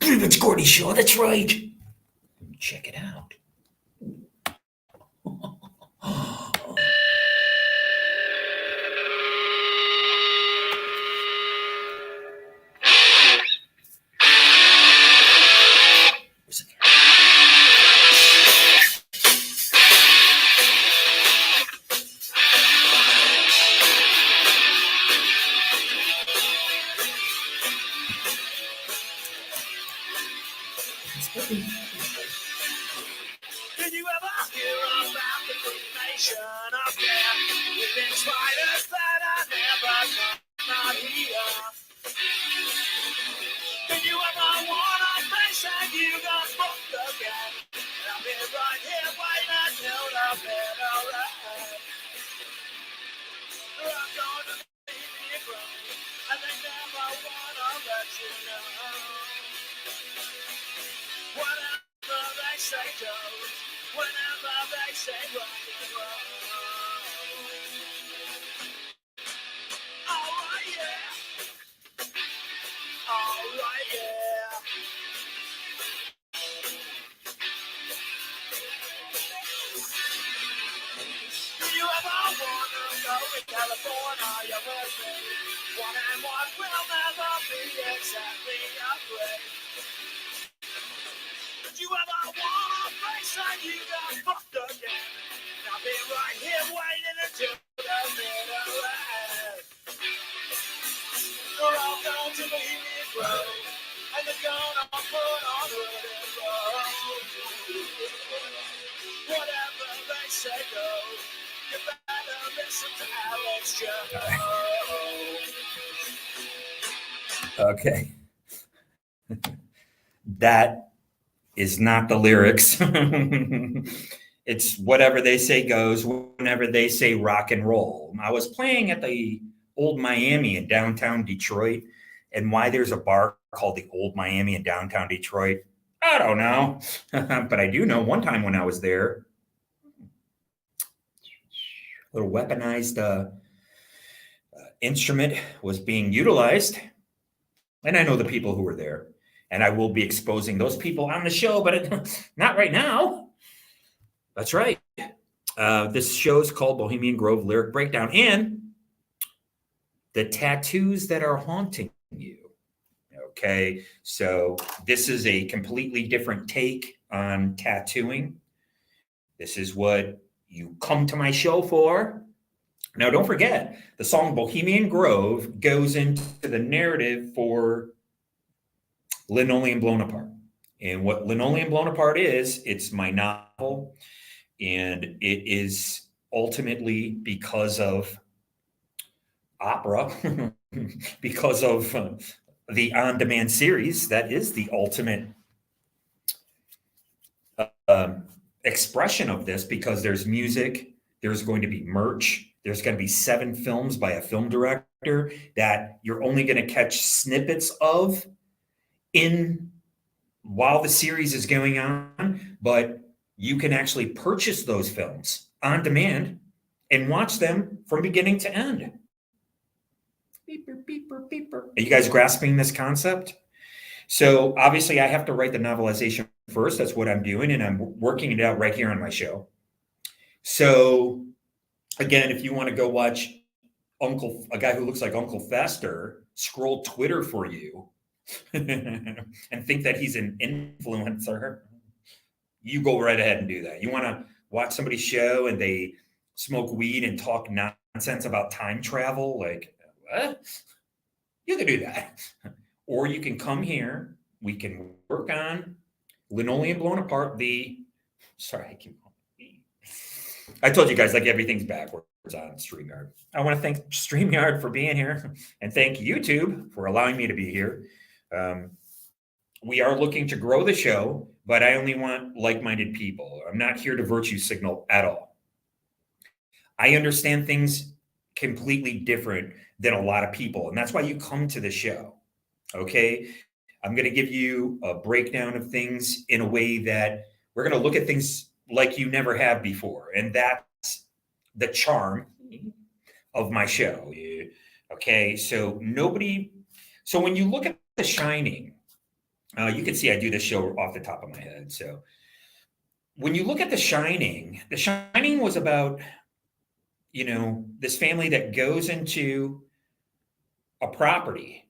It's Gordy Shaw, that's right. Check it out. Did you ever hear about the formation of there? Within spiders that I never not here. Did you ever want a face and you got booked again? And I've been right here waiting until the better end. I'm going to leave me grown, and they never wanna let you know. Whatever they say goes, whenever they say rock and roll. Alright, yeah. Alright, yeah. Do you ever wanna go to California? You will be one and one will never be exactly a grade. Did you ever want a face and you got fucked again? I'll be right here waiting until the middle end. We're all going to Bohemian Grove, and they're gonna put on road and roll. Whatever they say goes, you better listen to Alex Jones. Okay. That is not the lyrics. It's whatever they say goes, whenever they say rock and roll. I was playing at the Old Miami in downtown Detroit, and why there's a bar called the Old Miami in downtown Detroit, I don't know. But I do know one time when I was there, a little weaponized instrument was being utilized. And I know the people who were there. And I will be exposing those people on the show, but not right now. That's right. This show is called Bohemian Grove Lyric Breakdown, and the tattoos that are haunting you. Okay, so this is a completely different take on tattooing. This is what you come to my show for. Now, don't forget, the song Bohemian Grove goes into the narrative for Linoleum Blown Apart. And what Linoleum Blown Apart is, it's my novel, and it is ultimately because of opera, because of the on-demand series that is the ultimate expression of this, because there's music, there's going to be merch, there's going to be 7 films by a film director that you're only going to catch snippets of in while the series is going on, but you can actually purchase those films on demand and watch them from beginning to end. Beeper, beeper, beeper. Are you guys grasping this concept? So obviously I have to write the novelization first. That's what I'm doing, and I'm working it out right here on my show. So again, if you want to go watch a guy who looks like Uncle Fester scroll Twitter for you and think that he's an influencer, you go right ahead and do that. You want to watch somebody's show and they smoke weed and talk nonsense about time travel, like what? You can do that. Or you can come here, we can work on Linoleum Blown Apart. I told you guys, like, everything's backwards on StreamYard. I want to thank StreamYard for being here, and thank YouTube for allowing me to be here. We are looking to grow the show, but I only want like-minded people. I'm not here to virtue signal at all. I understand things completely different than a lot of people, and that's why you come to the show. Okay, I'm going to give you a breakdown of things in a way that we're going to look at things like you never have before. And that's the charm of my show. Okay, so when you look at The Shining, you can see I do this show off the top of my head. So when you look at The Shining was about, this family that goes into a property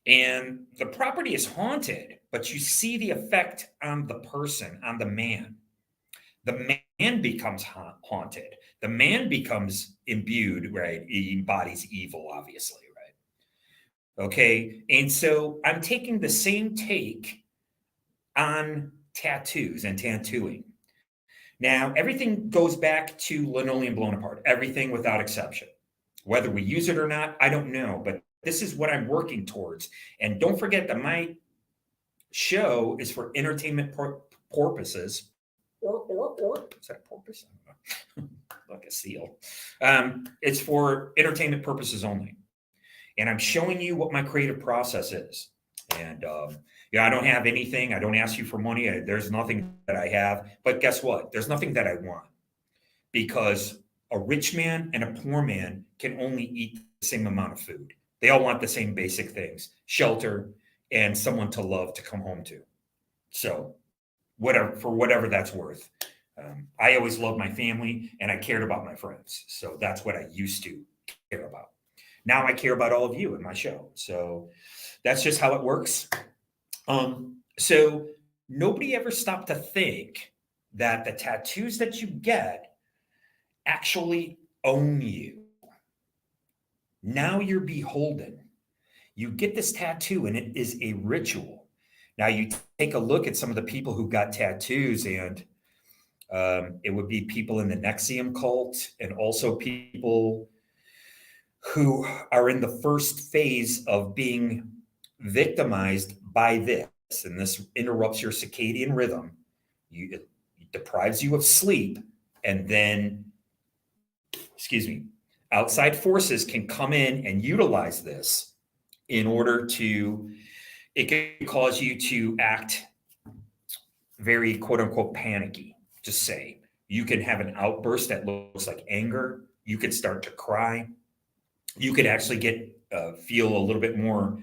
and the property is haunted, but you see the effect on the person, on the man. The man becomes haunted. The man becomes imbued, right? He embodies evil, obviously, right? Okay. And so I'm taking the same take on tattoos and tattooing. Now, everything goes back to linoleum blown apart, everything without exception. Whether we use it or not, I don't know, but this is what I'm working towards. And don't forget that my show is for entertainment purposes. Is that a porpoise? I don't know. Like a seal. It's for entertainment purposes only. And I'm showing you what my creative process is. And I don't have anything. I don't ask you for money. There's nothing that I have. But guess what? There's nothing that I want, because a rich man and a poor man can only eat the same amount of food. They all want the same basic things: shelter and someone to love, to come home to. So whatever that's worth. I always loved my family and I cared about my friends. So that's what I used to care about. Now I care about all of you in my show. So that's just how it works. So nobody ever stopped to think that the tattoos that you get actually own you. Now you're beholden. You get this tattoo and it is a ritual. Now you take a look at some of the people who got tattoos, and it would be people in the Nexium cult, and also people who are in the first phase of being victimized by this. And this interrupts your circadian rhythm. It deprives you of sleep. And then, outside forces can come in and utilize this in order to, it can cause you to act very quote unquote panicky. Just say, you can have an outburst that looks like anger. You could start to cry. You could actually feel a little bit more,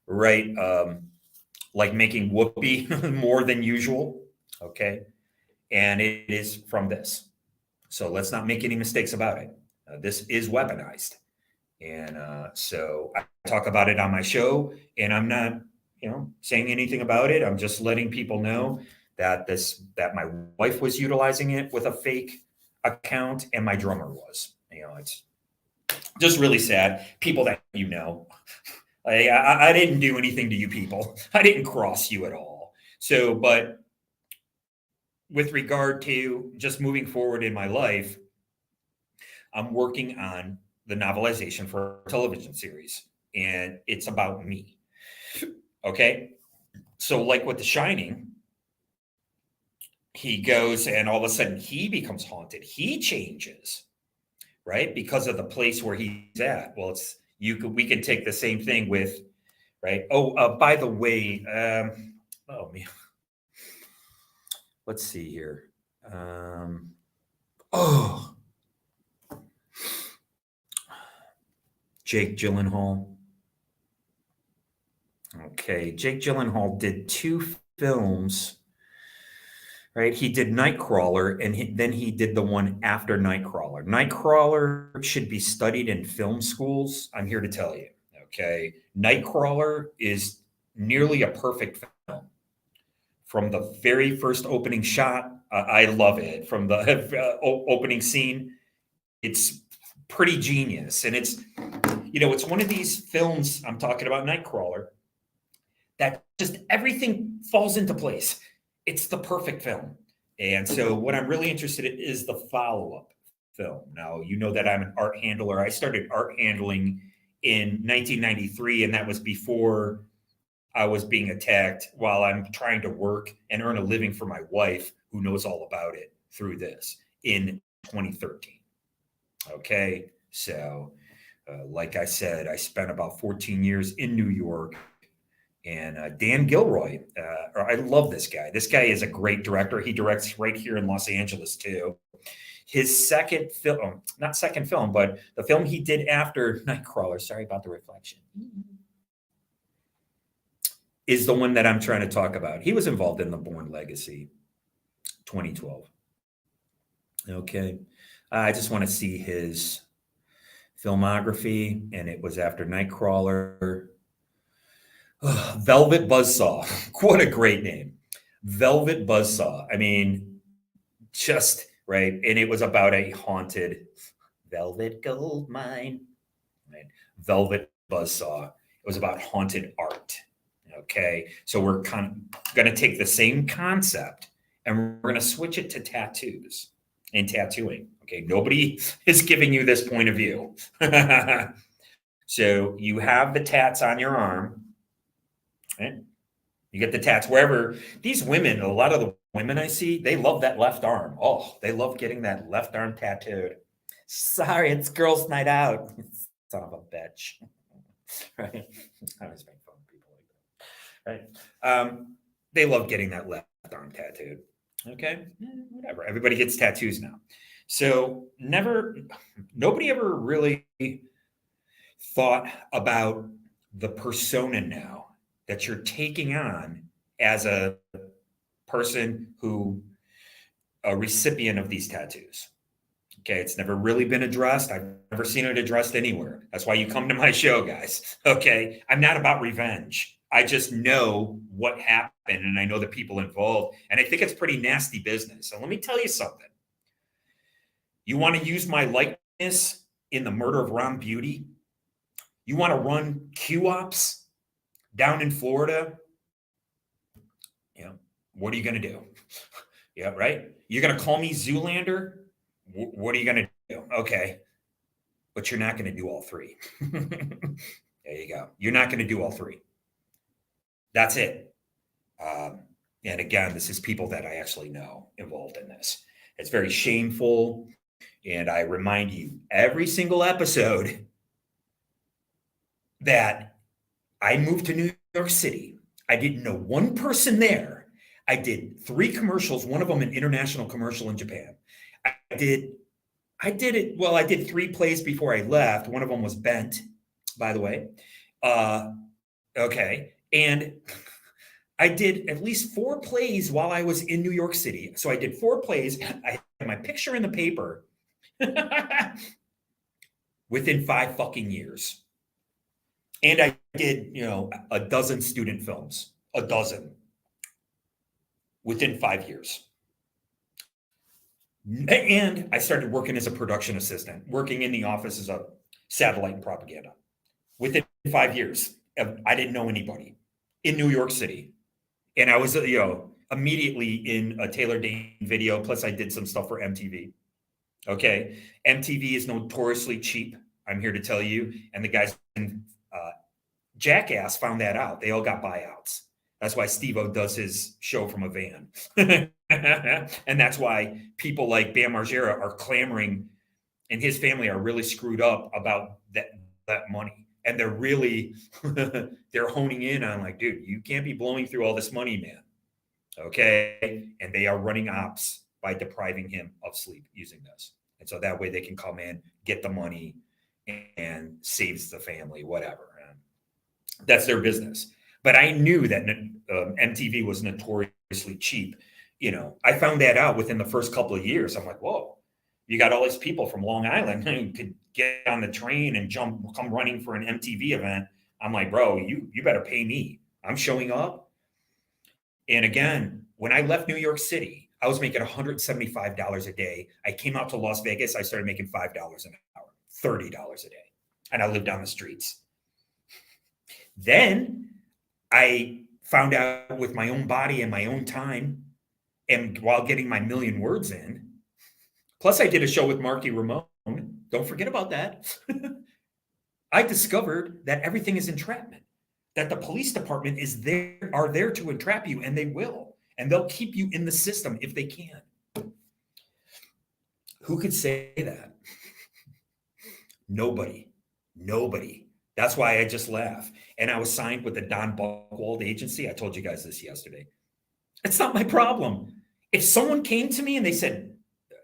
right? Like making whoopee more than usual. Okay. And it is from this. So let's not make any mistakes about it. This is weaponized. And so I talk about it on my show, and I'm not, saying anything about it. I'm just letting people know that my wife was utilizing it with a fake account, and my drummer was. It's just really sad. People that I didn't do anything to you people. I didn't cross you at all. So, but with regard to just moving forward in my life, I'm working on the novelization for a television series, and it's about me. Okay. So, like with The Shining, he goes and all of a sudden he becomes haunted. He changes, right? Because of the place where he's at. Well, we can take the same thing with, right? Oh, by the way, oh man, let's see here. Jake Gyllenhaal. Okay, Jake Gyllenhaal did 2 films, right? He did Nightcrawler, and then he did the one after Nightcrawler. Nightcrawler should be studied in film schools. I'm here to tell you, okay? Nightcrawler is nearly a perfect film. From the very first opening shot, I love it. From the opening scene, it's pretty genius. And it's one of these films, I'm talking about Nightcrawler, that just everything falls into place. It's the perfect film. And so what I'm really interested in is the follow-up film. Now, you know that I'm an art handler. I started art handling in 1993, and that was before I was being attacked while I'm trying to work and earn a living for my wife, who knows all about it, through this in 2013. Okay. So, like I said, I spent about 14 years in New York. And Dan Gilroy, I love this guy. This guy is a great director. He directs right here in Los Angeles too. his second film, not second film, but the film he did after Nightcrawler, sorry about the reflection, is the one that I'm trying to talk about. He was involved in the Bourne Legacy 2012. Okay. I just want to see his filmography, and it was after Nightcrawler. Velvet Buzzsaw. What a great name. Velvet Buzzsaw. I mean, just right. And it was about a haunted velvet gold mine. Right? Velvet Buzzsaw. It was about haunted art. Okay. So we're kind of going to take the same concept and we're going to switch it to tattoos and tattooing. Okay. Nobody is giving you this point of view. So you have the tats on your arm. Right? You get the tats wherever. These women, a lot of the women I see, they love that left arm. Oh, they love getting that left arm tattooed. Sorry, it's girls' night out. Son of a bitch. Right? I always make fun of people like that. Right? They love getting that left arm tattooed. Okay, whatever. Everybody gets tattoos now. So nobody ever really thought about the persona now that you're taking on as a person who, a recipient of these tattoos. Okay, it's never really been addressed. I've never seen it addressed anywhere. That's why you come to my show, guys. Okay, I'm not about revenge. I just know what happened and I know the people involved. And I think it's pretty nasty business. And let me tell you something. You want to use my likeness in the murder of Ron Beauty? You want to run Q-Ops down in Florida? Yeah. What are you going to do? Yeah, right? You're going to call me Zoolander? What are you going to do? Okay. But you're not going to do all three. There you go. You're not going to do all three. That's it. And again, this is people that I actually know involved in this. It's very shameful. And I remind you every single episode that I moved to New York City. I didn't know one person there. I did 3 commercials, one of them an international commercial in Japan. I did 3 plays before I left. One of them was Bent, by the way. Okay. And I did at least 4 plays while I was in New York City. So I did 4 plays. I had my picture in the paper within 5 fucking years. And I did, a dozen student films, a dozen within 5 years. And I started working as a production assistant, working in the office as a satellite and propaganda. Within 5 years, I didn't know anybody in New York City. And I was, immediately in a Taylor Dane video. Plus I did some stuff for MTV. Okay. MTV is notoriously cheap. I'm here to tell you. And the guys in Jackass found that out. They all got buyouts. That's why Steve-O does his show from a van. And that's why people like Bam Margera are clamoring and his family are really screwed up about that money. And they're really, they're honing in on like, dude, you can't be blowing through all this money, man. Okay. And they are running ops by depriving him of sleep using this. And so that way they can come in, get the money and saves the family, whatever. That's their business. But I knew that MTV was notoriously cheap. I found that out within the first couple of years. I'm like, whoa, you got all these people from Long Island who could get on the train and come running for an MTV event. I'm like, bro, you better pay me. I'm showing up. And again, when I left New York City, I was making $175 a day. I came out to Las Vegas. I started making $5 an hour, $30 a day. And I lived on the streets. Then I found out with my own body and my own time, and while getting my million words in, plus I did a show with Marky Ramone. Don't forget about that. I discovered that everything is entrapment, that the police department are there to entrap you, and they will, and they'll keep you in the system if they can. Who could say that? Nobody. That's why I just laugh. And I was signed with the Don Buchwald agency. I told you guys this yesterday. It's not my problem. If someone came to me and they said,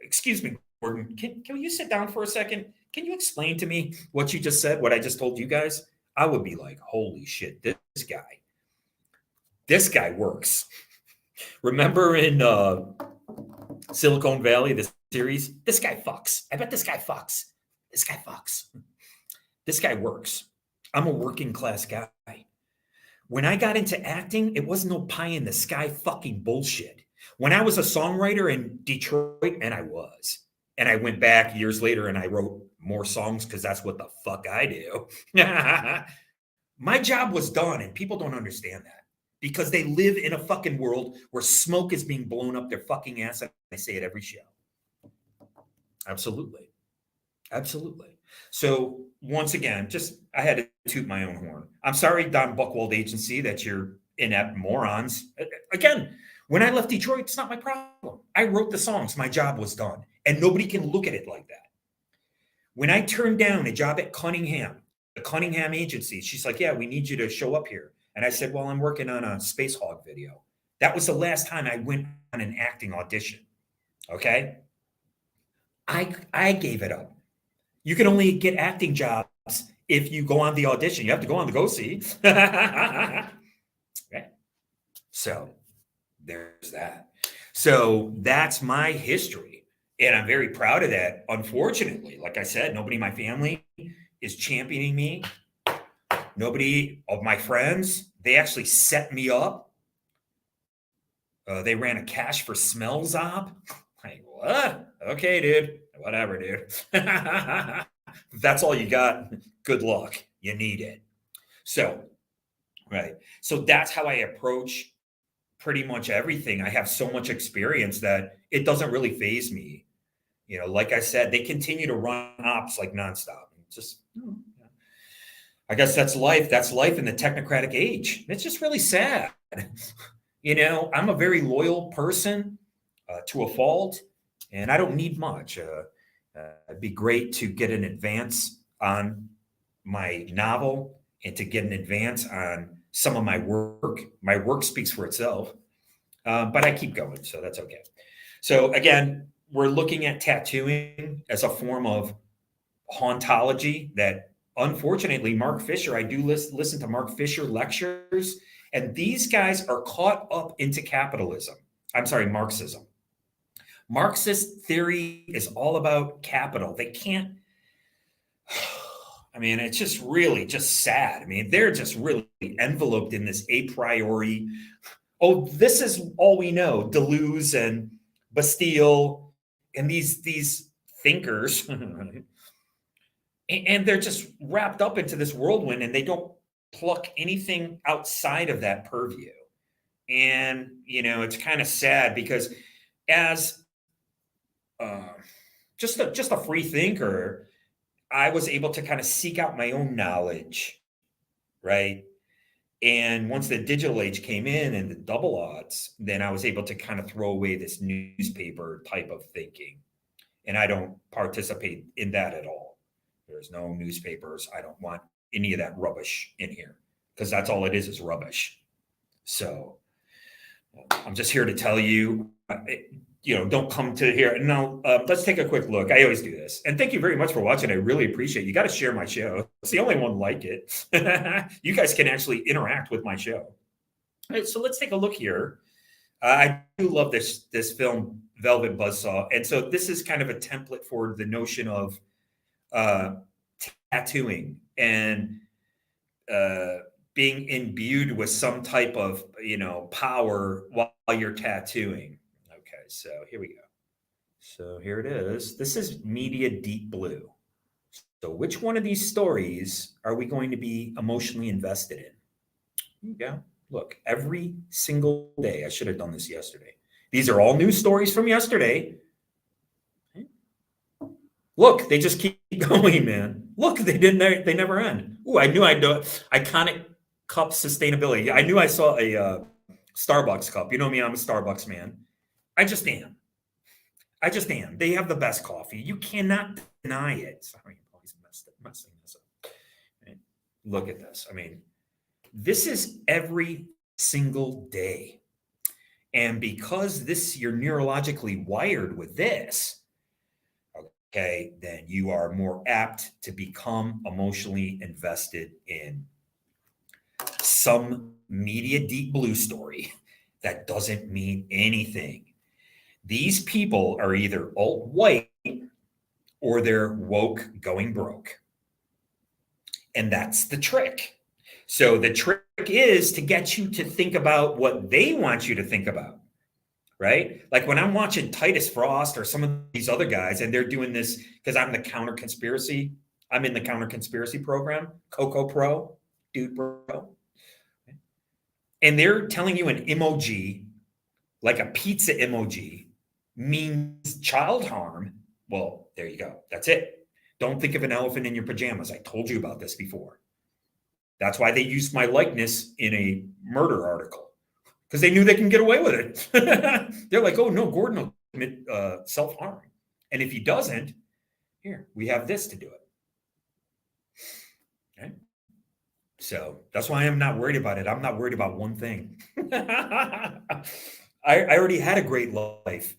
excuse me, Gordon, can you sit down for a second? Can you explain to me what you just said, what I just told you guys? I would be like, holy shit, this guy works. Remember in Silicon Valley, the series? This guy fucks. I bet this guy fucks. This guy fucks. This guy works. I'm a working class guy. When I got into acting, it wasn't no pie in the sky fucking bullshit. When I was a songwriter in Detroit, and I went back years later and I wrote more songs because that's what the fuck I do. My job was done, and people don't understand that because they live in a fucking world where smoke is being blown up their fucking ass. And I say it every show. Absolutely. Absolutely. So once again, I had to toot my own horn. I'm sorry, Don Buchwald Agency, that you're inept morons. Again, when I left Detroit, it's not my problem. I wrote the songs. My job was done. And nobody can look at it like that. When I turned down a job at Cunningham, the Cunningham Agency, she's like, yeah, we need you to show up here. And I said, well, I'm working on a Space Hog video. That was the last time I went on an acting audition. Okay? I gave it up. You can only get acting jobs if you go on the audition. You have to go on the go see. Okay. So there's that. So that's my history. And I'm very proud of that. Unfortunately, like I said, nobody in my family is championing me. Nobody of my friends, they actually set me up. They ran a cash for smells op. Like, what? Okay, dude. Whatever, dude. If that's all you got, good luck. You need it. So, right. So that's how I approach pretty much everything. I have so much experience that it doesn't really faze me. You know, like I said, they continue to run ops like nonstop. Just, I guess that's life. That's life in the technocratic age. It's just really sad. You know, I'm a very loyal person to a fault, and I don't need much. It'd be great to get an advance on my novel and to get an advance on some of my work. My work speaks for itself, but I keep going, so that's okay. So again, we're looking at tattooing as a form of hauntology that, unfortunately, Mark Fisher, I do listen to Mark Fisher lectures, and these guys are caught up into capitalism. I'm sorry, Marxism. Marxist theory is all about capital. They can't, I mean, it's just really just sad. I mean, they're just really enveloped in this a priori, oh, this is all we know, Deleuze and Bastille and these thinkers. And they're just wrapped up into this whirlwind, and they don't pluck anything outside of that purview. And, you know, it's kind of sad because as just a free thinker, I was able to kind of seek out my own knowledge, right? And once the digital age came in and the double odds, then I was able to kind of throw away this newspaper type of thinking. And I don't participate in that at all. There's no newspapers. I don't want any of that rubbish in here because that's all it is rubbish. So I'm just here to tell you, don't come to here. Now, let's take a quick look. I always do this. And thank you very much for watching. I really appreciate it. You got to share my show. It's the only one like it. You guys can actually interact with my show. All right, so let's take a look here. I do love this film, Velvet Buzzsaw. And so this is kind of a template for the notion of tattooing and being imbued with some type of, power while you're tattooing. Okay, so here we go. So here it is. This is Media Deep Blue. So which one of these stories are we going to be emotionally invested in? Here you go. Look, every single day. I should have done this yesterday. These are all news stories from yesterday. Look, they just keep going, man. Look, they never end. Ooh, I knew I'd do it. Iconic cup sustainability. I knew I saw a Starbucks cup. You know me, I'm a Starbucks man. I just am. They have the best coffee. You cannot deny it. Sorry, I'm always messing this up. Right? Look at this. I mean, this is every single day. And because you're neurologically wired with this, okay, then you are more apt to become emotionally invested in some media deep blue story that doesn't mean anything. These people are either alt white or they're woke going broke. And that's the trick. So the trick is to get you to think about what they want you to think about, right? Like when I'm watching Titus Frost or some of these other guys, and they're doing this because I'm in the counter conspiracy program, Coco Pro, Dude Bro. And they're telling you an emoji, like a pizza emoji, means child harm. Well, there you go. That's it. Don't think of an elephant in your pajamas. I told you about this before. That's why they used my likeness in a murder article, because they knew they can get away with it. They're like, oh, no, Gordon will commit self-harm. And if he doesn't, here, we have this to do it. Okay? So that's why I'm not worried about it. I'm not worried about one thing. I already had a great life.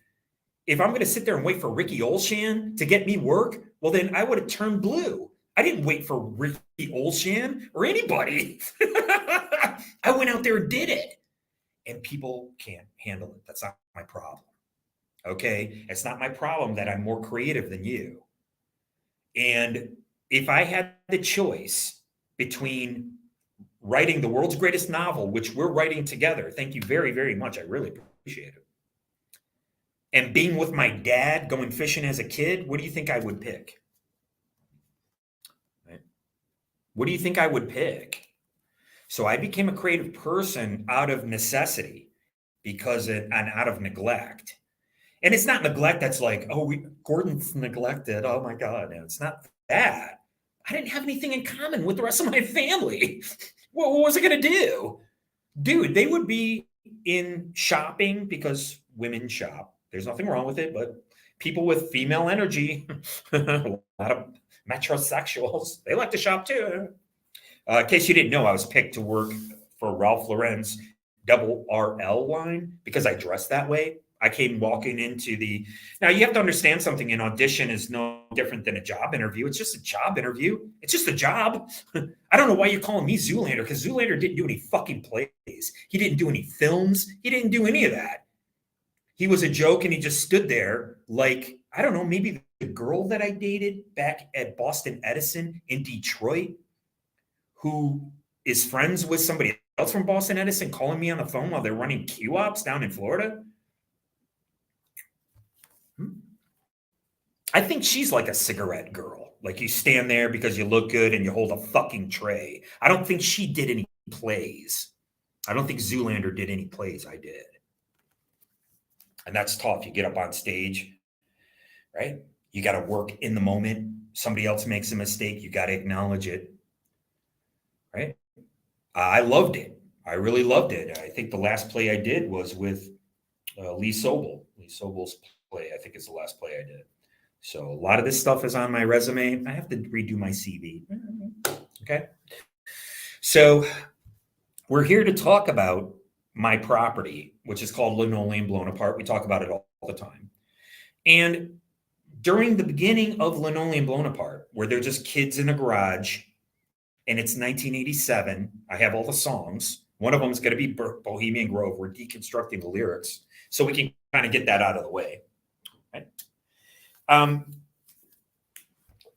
If I'm going to sit there and wait for Ricky Olshan to get me work, well, then I would have turned blue. I didn't wait for Ricky Olshan or anybody. I went out there and did it. And people can't handle it. That's not my problem. Okay? It's not my problem that I'm more creative than you. And if I had the choice between writing the world's greatest novel, which we're writing together, thank you very, very much. I really appreciate it. And being with my dad going fishing as a kid, what do you think I would pick? Right? What do you think I would pick? So I became a creative person out of necessity and out of neglect. And it's not neglect that's like, oh, Gordon's neglected. Oh my God. No, it's not that. I didn't have anything in common with the rest of my family. What was I going to do? Dude, they would be in shopping because women shop. There's nothing wrong with it, but people with female energy, a lot of metrosexuals, they like to shop too. In case you didn't know, I was picked to work for Ralph Lauren's double RL line because I dress that way. I came walking into now you have to understand something. An audition is no different than a job interview. It's just a job interview. It's just a job. I don't know why you're calling me Zoolander, because Zoolander didn't do any fucking plays. He didn't do any films. He didn't do any of that. He was a joke, and he just stood there like, I don't know, maybe the girl that I dated back at Boston Edison in Detroit, who is friends with somebody else from Boston Edison, calling me on the phone while they're running Q-ops down in Florida. I think she's like a cigarette girl. Like you stand there because you look good and you hold a fucking tray. I don't think she did any plays. I don't think Zoolander did any plays. I did. And that's tough. You get up on stage, right? You got to work in the moment. Somebody else makes a mistake. You got to acknowledge it, right? I loved it. I really loved it. I think the last play I did was with Lee Sobel. Lee Sobel's play, I think, is the last play I did. So a lot of this stuff is on my resume. I have to redo my CV. Okay. So we're here to talk about my property, which is called Linoleum Blown Apart. We talk about it all the time. And during the beginning of Linoleum Blown Apart, where they're just kids in a garage, and it's 1987, I have all the songs. One of them is going to be Bohemian Grove. We're deconstructing the lyrics so we can kind of get that out of the way. Right?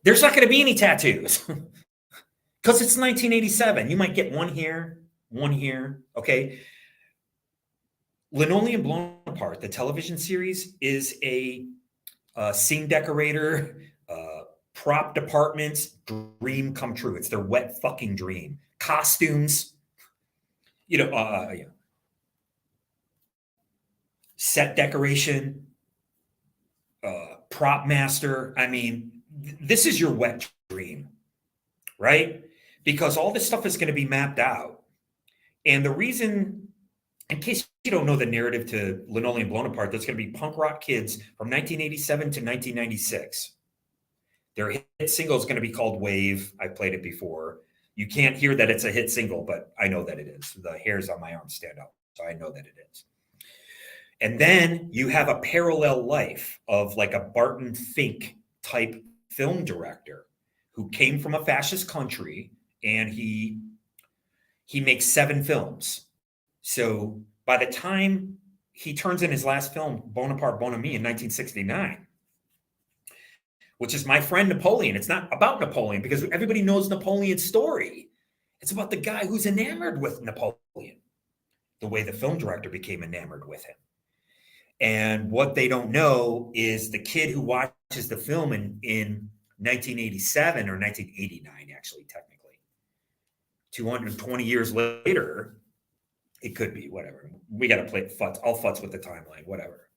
There's not going to be any tattoos because it's 1987. You might get one here, okay? Linoleum Blown Apart, the television series, is a scene decorator, prop department's dream come true. It's their wet fucking dream. Costumes, set decoration, prop master. I mean, this is your wet dream, right? Because all this stuff is going to be mapped out. And the reason, in case you don't know the narrative to Linoleum Blown Apart, that's going to be punk rock kids from 1987 to 1996. Their hit single is going to be called Wave. I played it before. You can't hear that it's a hit single, but I know that it is. The hairs on my arm stand up, so I know that it is. And then you have a parallel life of like a Barton Fink type film director who came from a fascist country, and he makes 7 films. So by the time he turns in his last film, Bonaparte Bon Ami, in 1969, which is My Friend Napoleon. It's not about Napoleon because everybody knows Napoleon's story. It's about the guy who's enamored with Napoleon, the way the film director became enamored with him. And what they don't know is the kid who watches the film in 1987 or 1989, actually, technically, 220 years later, it could be, whatever. We got to play futz. I'll futz with the timeline, whatever.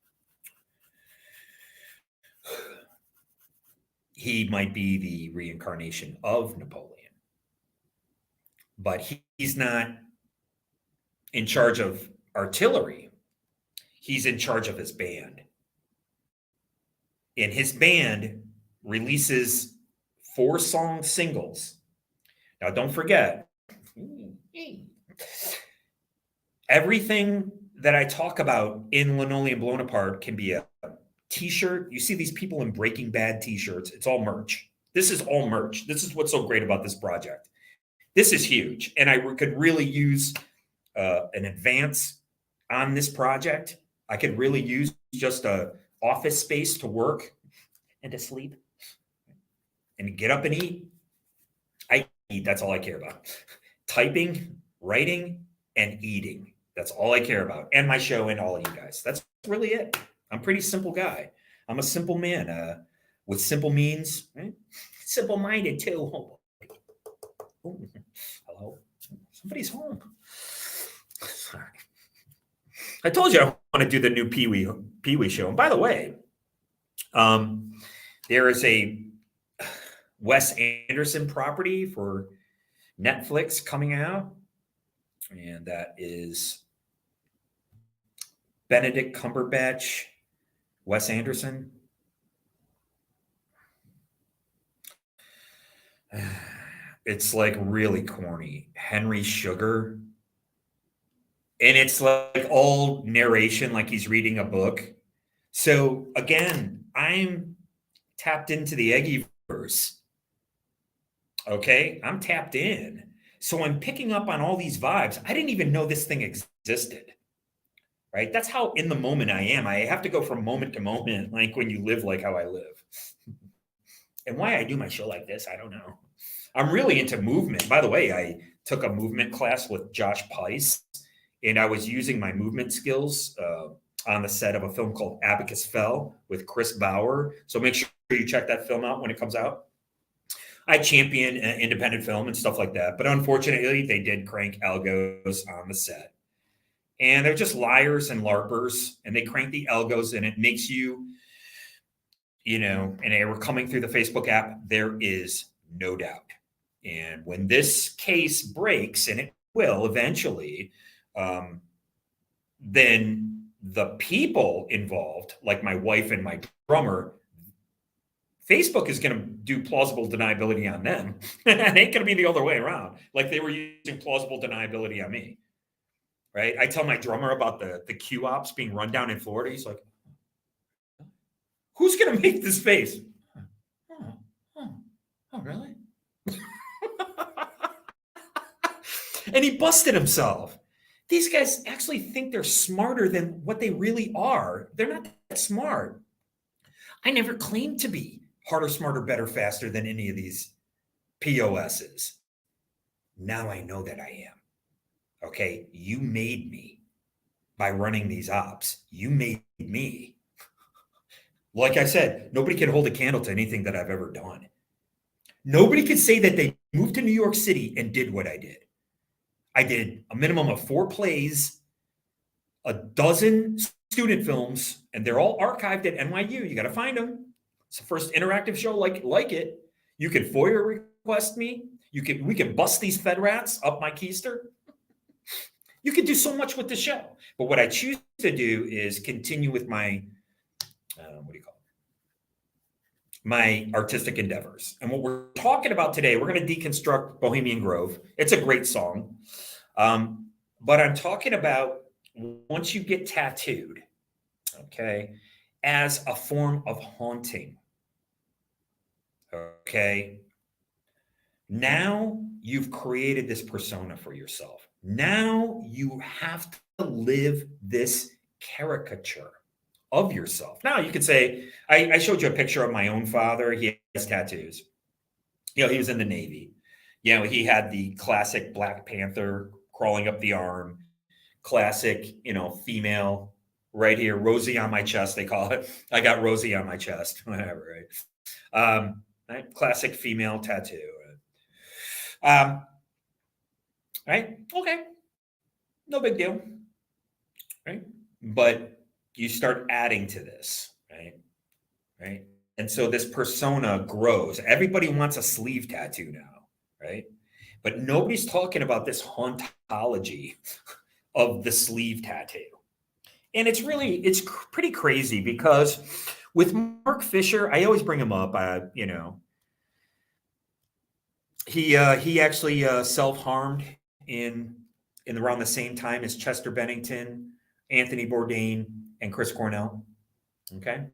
He might be the reincarnation of Napoleon, but he's not in charge of artillery. He's in charge of his band. And his band releases 4-song singles. Now, don't forget, everything that I talk about in Linoleum Blown Apart can be a t-shirt. You see these people in Breaking Bad t-shirts. It's all merch. This is all merch. This is what's so great about this project. This is huge. And I could really use an advance on this project. I could really use just a office space to work and to sleep and to get up and eat. I eat. That's all I care about. Typing, writing, and eating. That's all I care about. And my show and all of you guys. That's really it. I'm a pretty simple guy. I'm a simple man with simple means. Right? Simple-minded, too. Oh, hello? Somebody's home. Sorry. I told you I want to do the new Pee-wee show. And by the way, there is a Wes Anderson property for Netflix coming out. And that is Benedict Cumberbatch, Wes Anderson. It's like really corny. Henry Sugar. And it's like all narration, like he's reading a book. So again, I'm tapped into the Eggyverse. Okay, I'm tapped in. So I'm picking up on all these vibes. I didn't even know this thing existed. Right? That's how in the moment I am. I have to go from moment to moment, like when you live like how I live. And why I do my show like this, I don't know. I'm really into movement. By the way, I took a movement class with Josh Pice, and I was using my movement skills on the set of a film called Abacus Fell with Chris Bauer. So make sure you check that film out when it comes out. I champion independent film and stuff like that. But unfortunately, they did crank algos on the set. And they're just liars and LARPers, and they crank the algos, and it makes you, and they were coming through the Facebook app. There is no doubt. And when this case breaks, and it will eventually, then the people involved, like my wife and my drummer, Facebook is going to do plausible deniability on them. It ain't going to be the other way around. Like they were using plausible deniability on me. Right? I tell my drummer about the Q ops being run down in Florida. He's like, who's going to make this face? Oh, really? And he busted himself. These guys actually think they're smarter than what they really are. They're not that smart. I never claimed to be harder, smarter, better, faster than any of these POSs. Now I know that I am. Okay, you made me by running these ops. You made me. Like I said, nobody can hold a candle to anything that I've ever done. Nobody can say that they moved to New York City and did what I did. I did a minimum of 4 plays, a dozen student films, and they're all archived at NYU. You got to find them. It's the first interactive show like it. You can FOIA request me. We can bust these Fed rats up my keister. You can do so much with the show. But what I choose to do is continue with my, my artistic endeavors. And what we're talking about today, we're going to deconstruct Bohemian Grove. It's a great song. But I'm talking about once you get tattooed, okay, as a form of haunting. Okay. Now you've created this persona for yourself. Now you have to live this caricature of yourself. Now you could say, I showed you a picture of my own father. He has tattoos. He was in the Navy. He had the classic Black Panther crawling up the arm, classic, female right here, Rosie on my chest, they call it. I got Rosie on my chest, whatever, right? Right? Classic female tattoo. Um, right? Okay, no big deal, right? But you start adding to this, right? Right? And so this persona grows. Everybody wants a sleeve tattoo now, right? But nobody's talking about this hauntology of the sleeve tattoo. And it's pretty crazy because with Mark Fisher, I always bring him up. He actually self harmed in around the same time as Chester Bennington, Anthony Bourdain, and Chris Cornell. Okay,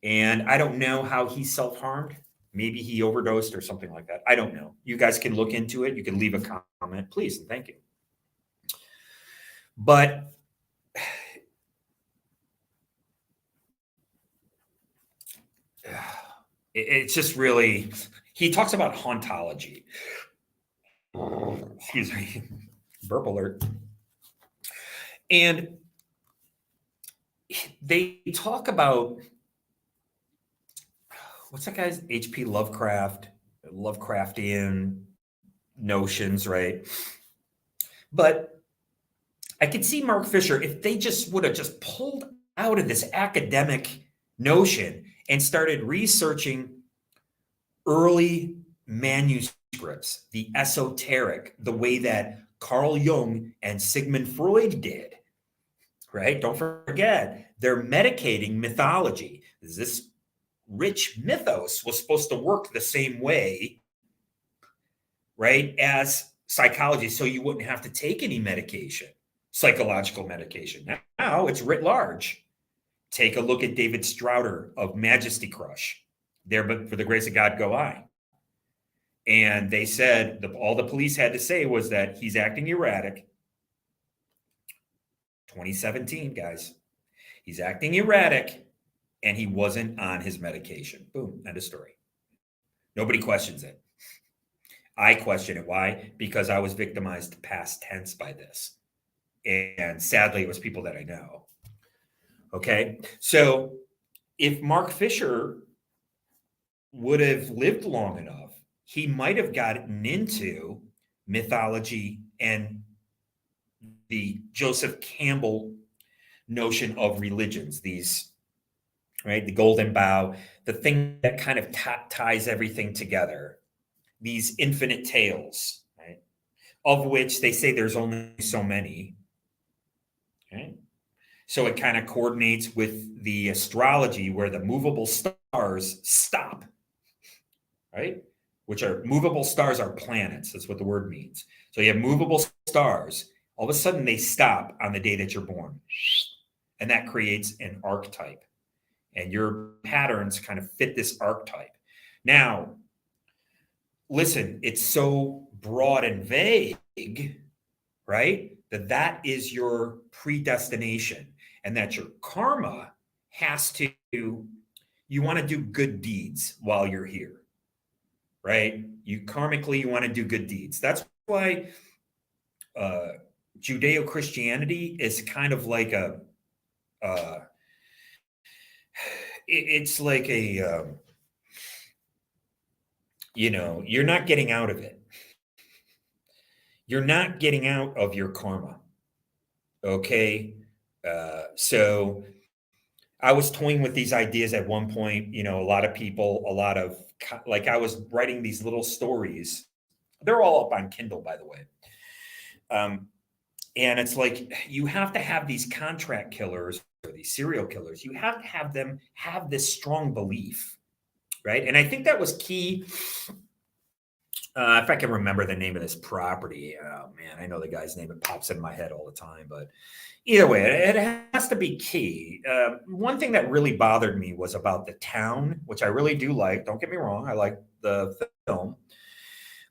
and I don't know how he self harmed. Maybe he overdosed or something like that. I don't know. You guys can look into it. You can leave a comment, please, and thank you. But it's just really, he talks about hauntology. Excuse me, burp alert. And they talk about, what's that guy's, H.P. Lovecraftian notions, right? But I could see Mark Fisher, if they just would have just pulled out of this academic notion and started researching early manuscripts, the esoteric, the way that Carl Jung and Sigmund Freud did, right? Don't forget, they're medicating mythology. This rich mythos was supposed to work the same way, right, as psychology, so you wouldn't have to take any medication, psychological medication. Now it's writ large. Take a look at David Strouder of Majesty Crush. There, but for the grace of God, go I. And they said all the police had to say was that he's acting erratic. 2017, guys. He's acting erratic and he wasn't on his medication. Boom, end of story. Nobody questions it. I question it. Why? Because I was victimized past tense by this. And sadly, it was people that I know. Okay. So if Mark Fisher would have lived long enough, he might have gotten into mythology and the Joseph Campbell notion of religions, these, right, the golden bough, the thing that kind of ties everything together, these infinite tales, right, of which they say there's only so many, right? So it kind of coordinates with the astrology where the movable stars stop, right? Which are movable stars are planets. That's what the word means. So you have movable stars. All of a sudden they stop on the day that you're born. And that creates an archetype. And your patterns kind of fit this archetype. Now, listen, it's so broad and vague, right? That is your predestination and that your karma has to, you want to do good deeds while you're here, right? You karmically, you want to do good deeds. That's why Judeo-Christianity is kind of like it's like a, you're not getting out of it. You're not getting out of your karma. Okay. So I was toying with these ideas at one point, a lot of like I was writing these little stories. They're all up on Kindle, by the way. And it's like, you have to have these contract killers or these serial killers. You have to have them have this strong belief, right? And I think that was key If I can remember the name of this property, oh man, I know the guy's name. It pops in my head all the time. But either way, it has to be key. One thing that really bothered me was about the town, which I really do like. Don't get me wrong. I like the film.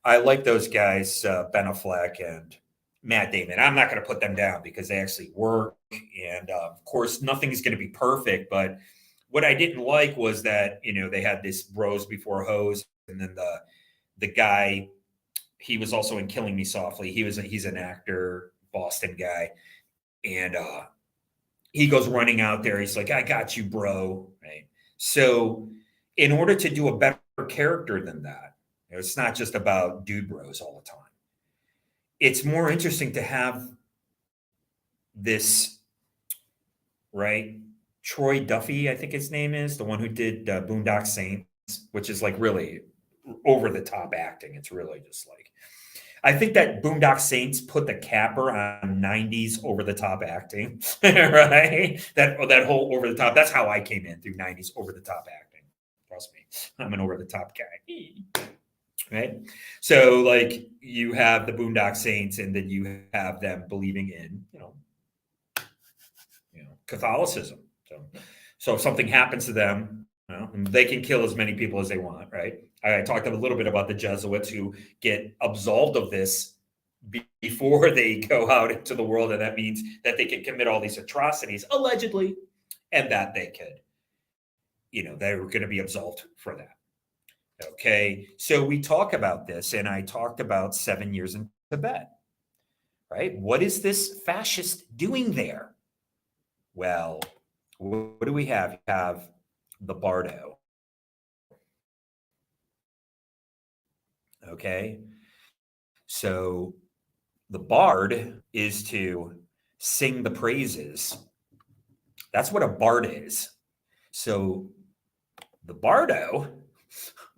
I like those guys, Ben Affleck and Matt Damon. I'm not going to put them down because they actually work. And of course, nothing's going to be perfect. But what I didn't like was that, they had this bros before hoes. And then the guy, he was also in Killing Me Softly. He's an actor, Boston guy. And he goes running out there. He's like, I got you, bro. Right. So in order to do a better character than that, it's not just about dude bros all the time. It's more interesting to have this, right? Troy Duffy, I think his name is, the one who did Boondock Saints, which is like really over the top acting. It's really just like, I think that Boondock Saints put the capper on 90s over the top acting, right? That whole over the top. That's how I came in through 90s over the top acting. Trust me, I'm an over the top guy. Right. So like you have the Boondock Saints and then you have them believing in, Catholicism. So if something happens to them, they can kill as many people as they want, right? I talked a little bit about the Jesuits who get absolved of this before they go out into the world, and that means that they can commit all these atrocities, allegedly, and that they could, they were going to be absolved for that. Okay, so we talk about this, and I talked about 7 years in Tibet, right? What is this fascist doing there? Well, what do we have? We have the Bardo. Okay, so the bard is to sing the praises. That's what a bard is. So the bardo,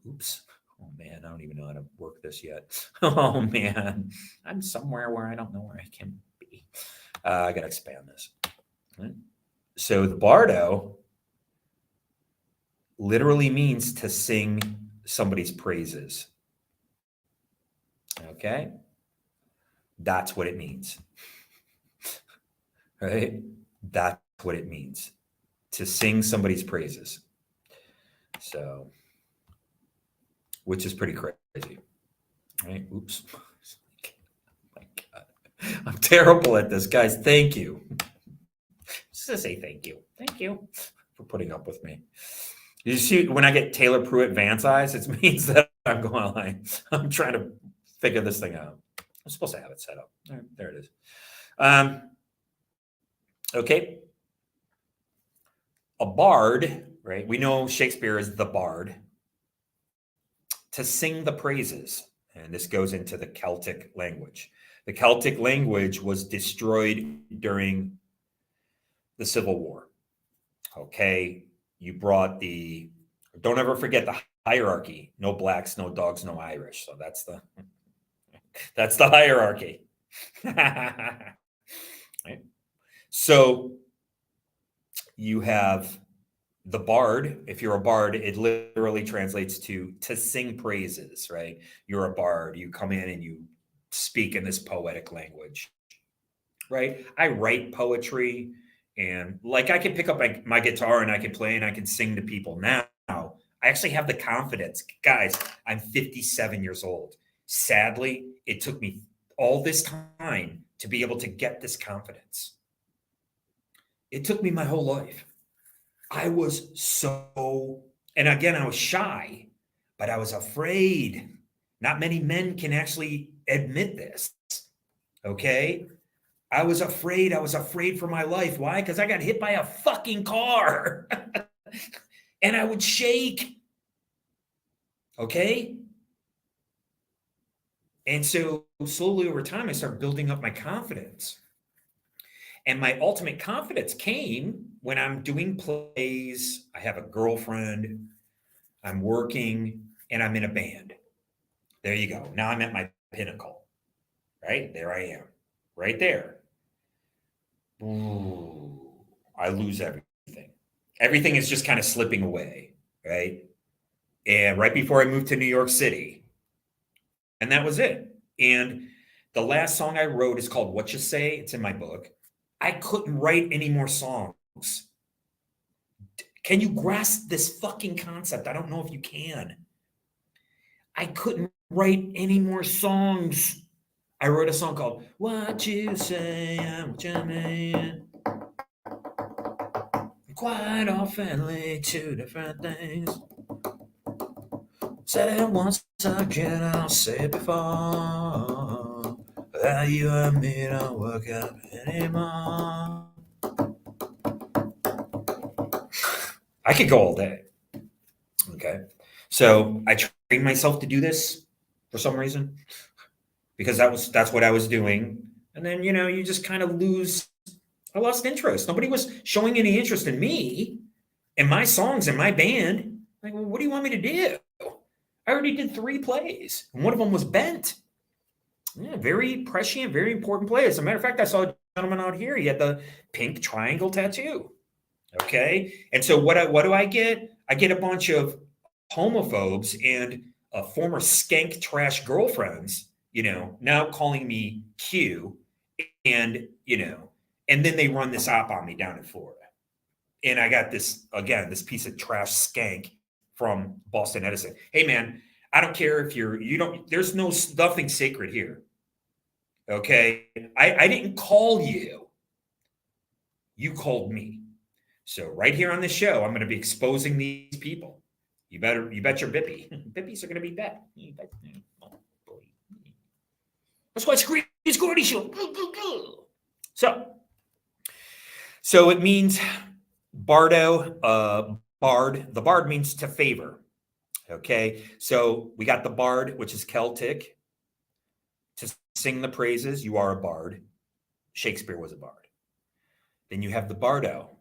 oops. Oh man, I don't even know how to work this yet. Oh man, I'm somewhere where I don't know where I can be. I got to expand this. Right. So the bardo literally means to sing somebody's praises. Okay, that's what it means. Right? That's what it means to sing somebody's praises. So, which is pretty crazy. Right? Oops. My God. I'm terrible at this, guys. Thank you. Just to say thank you. Thank you for putting up with me. You see, when I get Taylor Pruitt Vance eyes, it means that I'm going like, I'm trying to figure this thing out. I'm supposed to have it set up. All right, there it is. Okay. A bard, right? We know Shakespeare is the bard. To sing the praises. And this goes into the Celtic language. The Celtic language was destroyed during the Civil War. Okay. You brought don't ever forget the hierarchy. No blacks, no dogs, no Irish. So that's the hierarchy. Right? So you have the bard. If you're a bard, it literally translates to sing praises, right? You're a bard. You come in and you speak in this poetic language, right? I write poetry, and like I can pick up my guitar and I can play and I can sing to people now. I actually have the confidence. Guys, I'm 57 years old. Sadly, it took me all this time to be able to get this confidence. It took me my whole life. I was and again, I was shy, but I was afraid. Not many men can actually admit this. Okay. I was afraid. I was afraid for my life. Why? Because I got hit by a fucking car and I would shake. Okay. And so slowly over time, I started building up my confidence. And my ultimate confidence came when I'm doing plays. I have a girlfriend, I'm working, and I'm in a band. There you go. Now I'm at my pinnacle, right? There I am, right there. Ooh, I lose everything. Everything is just kind of slipping away, right? And right before I moved to New York City, And that was it. And the last song I wrote is called What You Say. It's in my book. I couldn't write any more songs. Can you grasp this fucking concept? I don't know if you can. I couldn't write any more songs. I wrote a song called What You Say, I'm What You Mean. Quite oftenly two different things. Said it once again, I'll say it before. That you and me don't work out anymore. I could go all day. Okay. So I trained myself to do this for some reason because that's what I was doing. And then, you just kind of I lost interest. Nobody was showing any interest in me and my songs and my band. Like, well, what do you want me to do? I already did 3 plays, and one of them was bent. Yeah, very prescient, very important play. As a matter of fact, I saw a gentleman out here. He had the pink triangle tattoo. Okay, and so what do I get? I get a bunch of homophobes and former skank trash girlfriends. Now calling me Q, and and then they run this op on me down in Florida. And I got this piece of trash skank from Boston Edison. Hey man, I don't care if there's nothing sacred here. Okay. I didn't call you. You called me. So right here on this show, I'm going to be exposing these people. You bet your bippy. Bippies are going to be bet. Oh, boy. That's why it's Gordy show. So it means bardo, bard. The bard means to favor. Okay, so we got the bard, which is Celtic, to sing the praises. You are a bard. Shakespeare was a bard. Then you have the bardo.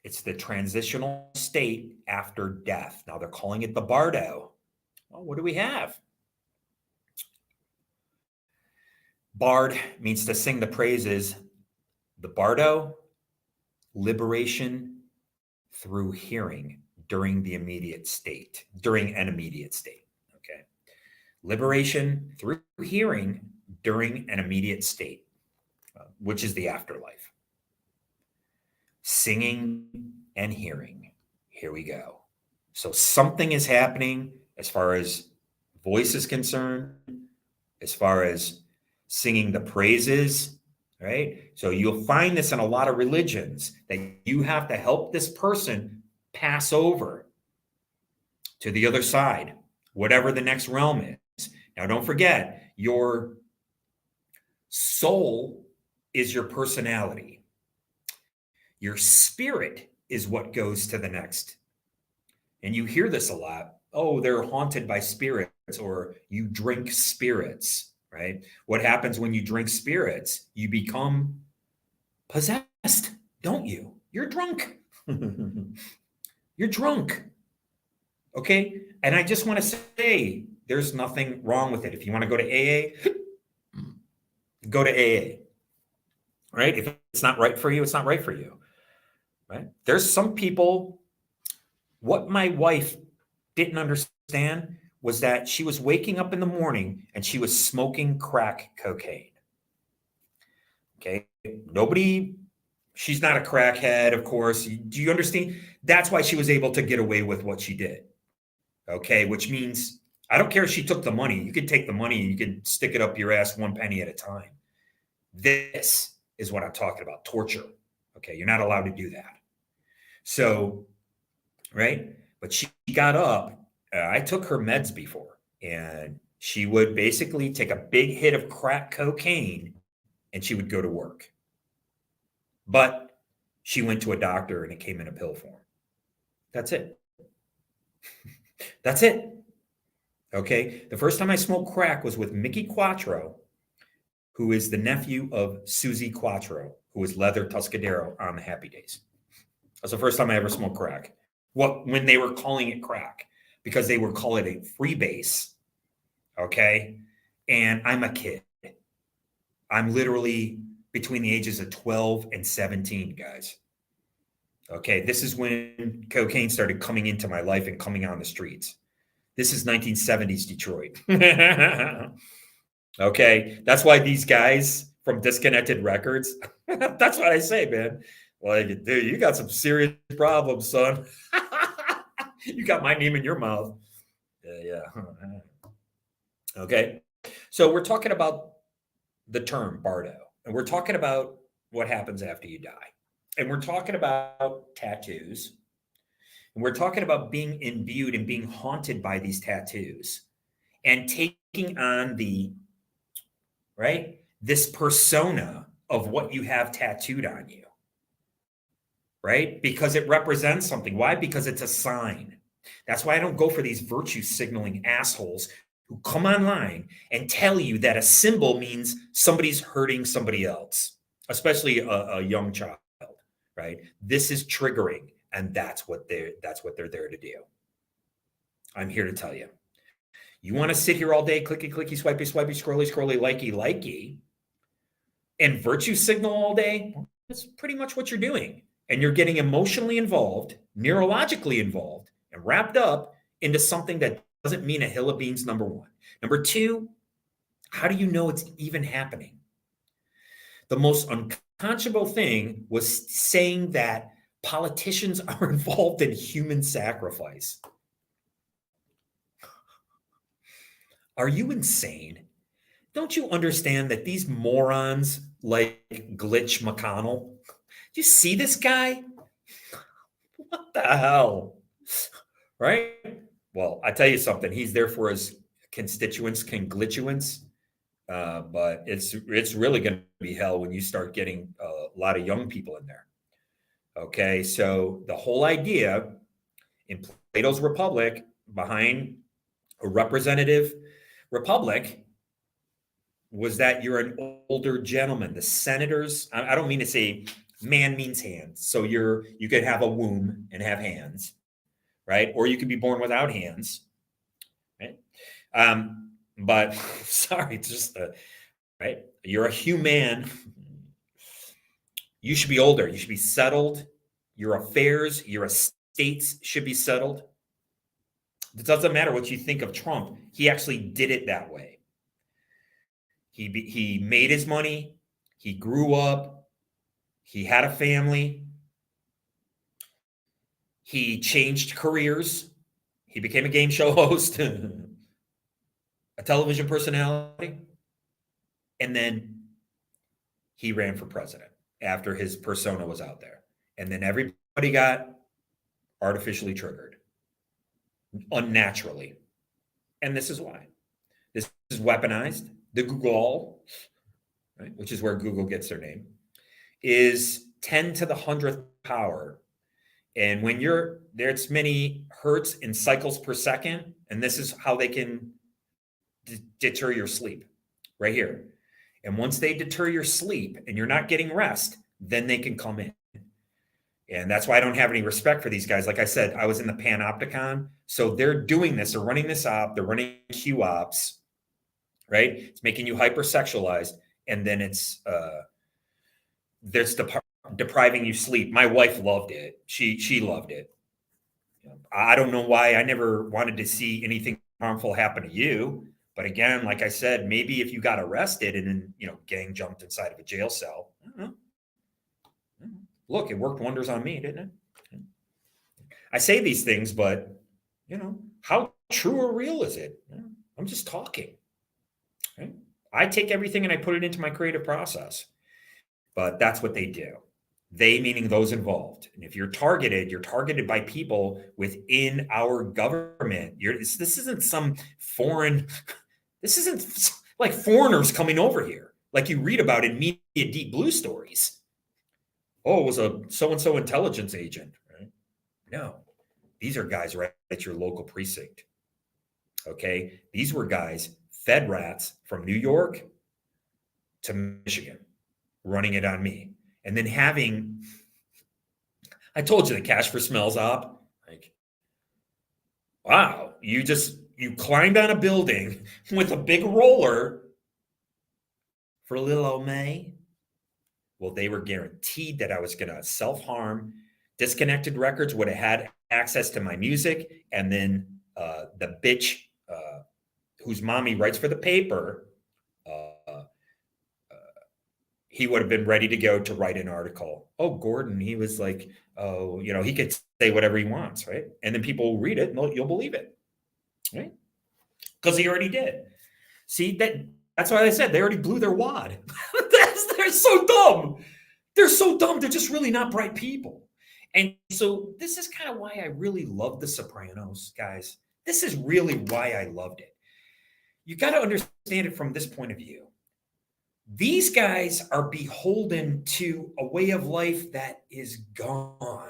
It's the transitional state after death. Now they're calling it the bardo. Well, what do we have? Bard means to sing the praises. The bardo, liberation through hearing during an immediate state. Okay. Liberation through hearing during an immediate state, which is the afterlife. Singing and hearing. Here we go. So something is happening as far as voice is concerned, as far as singing the praises, right? So you'll find this in a lot of religions that you have to help this person pass over to the other side, whatever the next realm is. Now, don't forget, your soul is your personality. Your spirit is what goes to the next. And you hear this a lot. Oh, they're haunted by spirits, or you drink spirits, right? What happens when you drink spirits? You become possessed, don't you? You're drunk. You're drunk. Okay? And I just want to say there's nothing wrong with it. If you want to go to AA, go to AA. Right? If it's not right for you, it's not right for you. Right? There's some people, what my wife didn't understand was that she was waking up in the morning and she was smoking crack cocaine. Okay? She's not a crackhead, of course. Do you understand? That's why she was able to get away with what she did. Okay? Which means, I don't care if she took the money. You could take the money and you could stick it up your ass 1 penny at a time. This is what I'm talking about, torture. Okay? You're not allowed to do that. So, right? But she got up. I took her meds before, and she would basically take a big hit of crack cocaine and she would go to work. But she went to a doctor and it came in a pill form. That's it. That's it. Okay. The first time I smoked crack was with Mickey Quattro, who is the nephew of Susie Quattro, who was Leather Tuscadero on the Happy Days. That's the first time I ever smoked crack. When they were calling it crack, because they would call it a freebase. Okay. And I'm a kid. I'm literally between the ages of 12 and 17, guys. Okay. This is when cocaine started coming into my life and coming on the streets. This is 1970s Detroit. Okay. That's why these guys from Disconnected Records, that's what I say, man. Like, dude, you got some serious problems, son. You got my name in your mouth. Yeah. Okay. So we're talking about the term bardo, and we're talking about what happens after you die. And we're talking about tattoos, and we're talking about being imbued and being haunted by these tattoos and taking on the right this persona of what you have tattooed on you, right? Because it represents something. Why? Because it's a sign. That's why I don't go for these virtue signaling assholes who come online and tell you that a symbol means somebody's hurting somebody else, especially a young child, right? This is triggering, and that's what they're there to do. I'm here to tell you. You want to sit here all day, clicky, clicky, swipey, swipey, scrolly, scrolly, likey, likey, and virtue signal all day? That's pretty much what you're doing. And you're getting emotionally involved, neurologically involved, and wrapped up into something that doesn't mean a hill of beans, number one. Number two, how do you know it's even happening? The most unconscionable thing was saying that politicians are involved in human sacrifice. Are you insane? Don't you understand that these morons like Glitch McConnell? Do you see this guy? What the hell? Right? Well, I tell you something. He's there for his conglituents, but it's really going to be hell when you start getting a lot of young people in there. Okay, so the whole idea in Plato's Republic behind a representative republic was that you're an older gentleman. The senators, I don't mean to say man means hands. So you could have a womb and have hands, right? Or you could be born without hands, right? But sorry, it's just right. You're a human. You should be older. You should be settled. Your affairs, your estates should be settled. It doesn't matter what you think of Trump. He actually did it that way. He made his money. He grew up. He had a family. He changed careers. He became a game show host, a television personality, and then he ran for president after his persona was out there. And then everybody got artificially triggered, unnaturally. And this is why. This is weaponized. The Google, right, which is where Google gets their name, is 10 to the 100th power. And when there's many hertz in cycles per second, and this is how they can deter your sleep right here. And once they deter your sleep and you're not getting rest, then they can come in. And that's why I don't have any respect for these guys. Like I said, I was in the Panopticon. So they're doing this. They're running this op. They're running Q ops, right? It's making you hypersexualized. And then it's depriving you sleep. My wife loved it. She loved it. I don't know why. I never wanted to see anything harmful happen to you. But again, like I said, maybe if you got arrested and then, gang jumped inside of a jail cell, I don't know. Look, it worked wonders on me, didn't it? I say these things, but how true or real is it? I'm just talking. Right? I take everything and I put it into my creative process. But that's what they do. They meaning those involved. And if you're targeted by people within our government. This isn't some foreign, this isn't like foreigners coming over here, like you read about in media deep blue stories. Oh, it was a so-and-so intelligence agent, right? No, these are guys right at your local precinct. Okay. These were guys, Fed rats from New York to Michigan, running it on me. And then I told you the cash for smells op. Like, wow, you climbed on a building with a big roller for little old May. Well, they were guaranteed that I was going to self-harm. Disconnected Records would have had access to my music. And then the bitch whose mommy writes for the paper, he would have been ready to go to write an article. Oh, Gordon, he was like, oh, he could say whatever he wants, right? And then people will read it and you'll believe it, right? Because he already did. See, that's why I said they already blew their wad. They're so dumb. They're so dumb. They're just really not bright people. And so this is kind of why I really love The Sopranos, guys. This is really why I loved it. You got to understand it from this point of view. These guys are beholden to a way of life that is gone.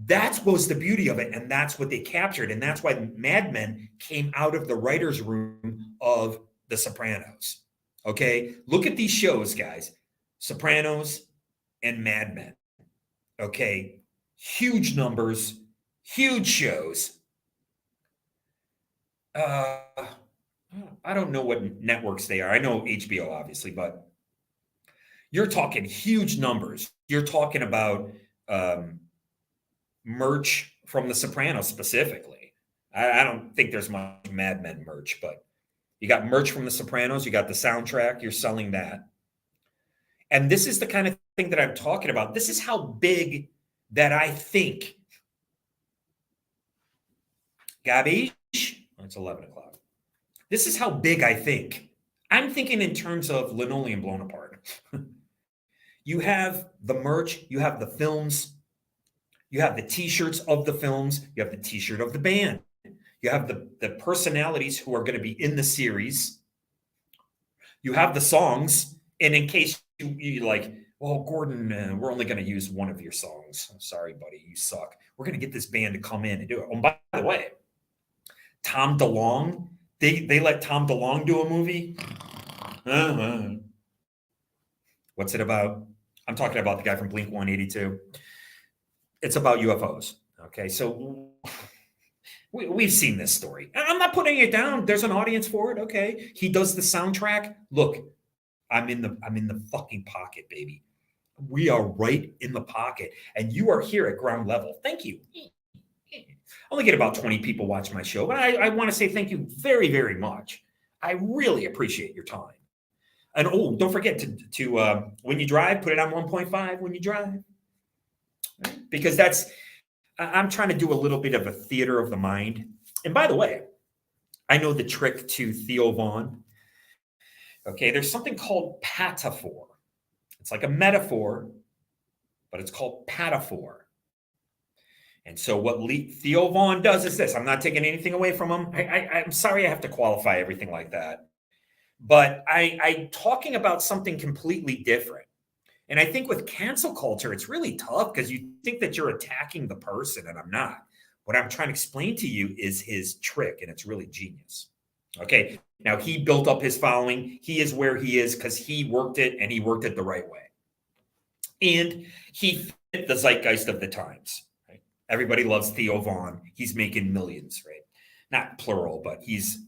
That was the beauty of it, and that's what they captured, and that's why Mad Men came out of the writer's room of The Sopranos. Okay? Look at these shows, guys. Sopranos and Mad Men. Okay? Huge numbers, huge shows. I don't know what networks they are. I know HBO, obviously, but you're talking huge numbers. You're talking about merch from The Sopranos specifically. I don't think there's much Mad Men merch, but you got merch from The Sopranos. You got the soundtrack. You're selling that. And this is the kind of thing that I'm talking about. This is how big that I think. Gabish? Oh, it's 11 o'clock. This is how big I think. I'm thinking in terms of linoleum blown apart. You have the merch, you have the films, you have the t-shirts of the films, you have the t-shirt of the band, you have the personalities who are going to be in the series, you have the songs, and in case you like, well, Gordon, we're only going to use one of your songs. I'm sorry, buddy, you suck. We're going to get this band to come in and do it. Oh, by the way, Tom DeLonge, they let Tom DeLonge do a movie. What's it about? I'm talking about the guy from Blink 182. It's about UFOs. Okay, so we've seen this story. I'm not putting it down. There's an audience for it. Okay, he does the soundtrack. Look, I'm in the fucking pocket, baby. We are right in the pocket, and you are here at ground level. Thank you. I only get about 20 people watch my show, but I want to say thank you very, very much. I really appreciate your time. And don't forget to when you drive, put it on 1.5 when you drive. Right? Because I'm trying to do a little bit of a theater of the mind. And by the way, I know the trick to Theo Vaughn. Okay, there's something called pataphor. It's like a metaphor, but it's called pataphor. And so what Theo Vaughn does is this. I'm not taking anything away from him. I'm sorry I have to qualify everything like that. But I'm talking about something completely different. And I think with cancel culture, it's really tough because you think that you're attacking the person, and I'm not. What I'm trying to explain to you is his trick, and it's really genius. Okay, now he built up his following. He is where he is because he worked it, and he worked it the right way. And he fit the zeitgeist of the times. Right? Everybody loves Theo Vaughn. He's making millions, right? Not plural, but he's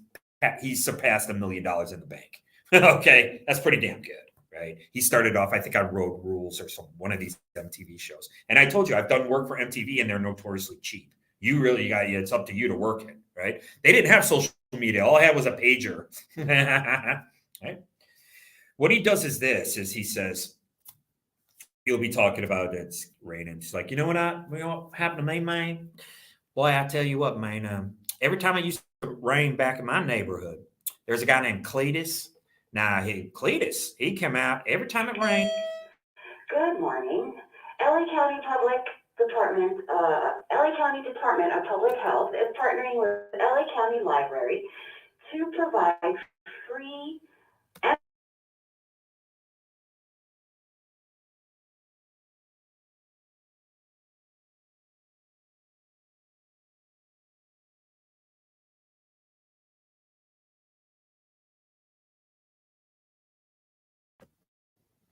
surpassed $1 million in the bank. Okay, that's pretty damn good. Right? He started off, I think, on Road Rules or one of these MTV shows. And I told you, I've done work for MTV, and they're notoriously cheap. You really it's up to you to work it, right? They didn't have social media. All I had was a pager. Right? What he does is he says, he'll be talking about it's raining. He's like, you know what happened to me, man? Boy, I tell you what, man, every time it used to rain back in my neighborhood, there's a guy named Cletus. Now, Cletus, he come out every time it rained. Good morning. LA County Department of Public Health is partnering with LA County Library to provide free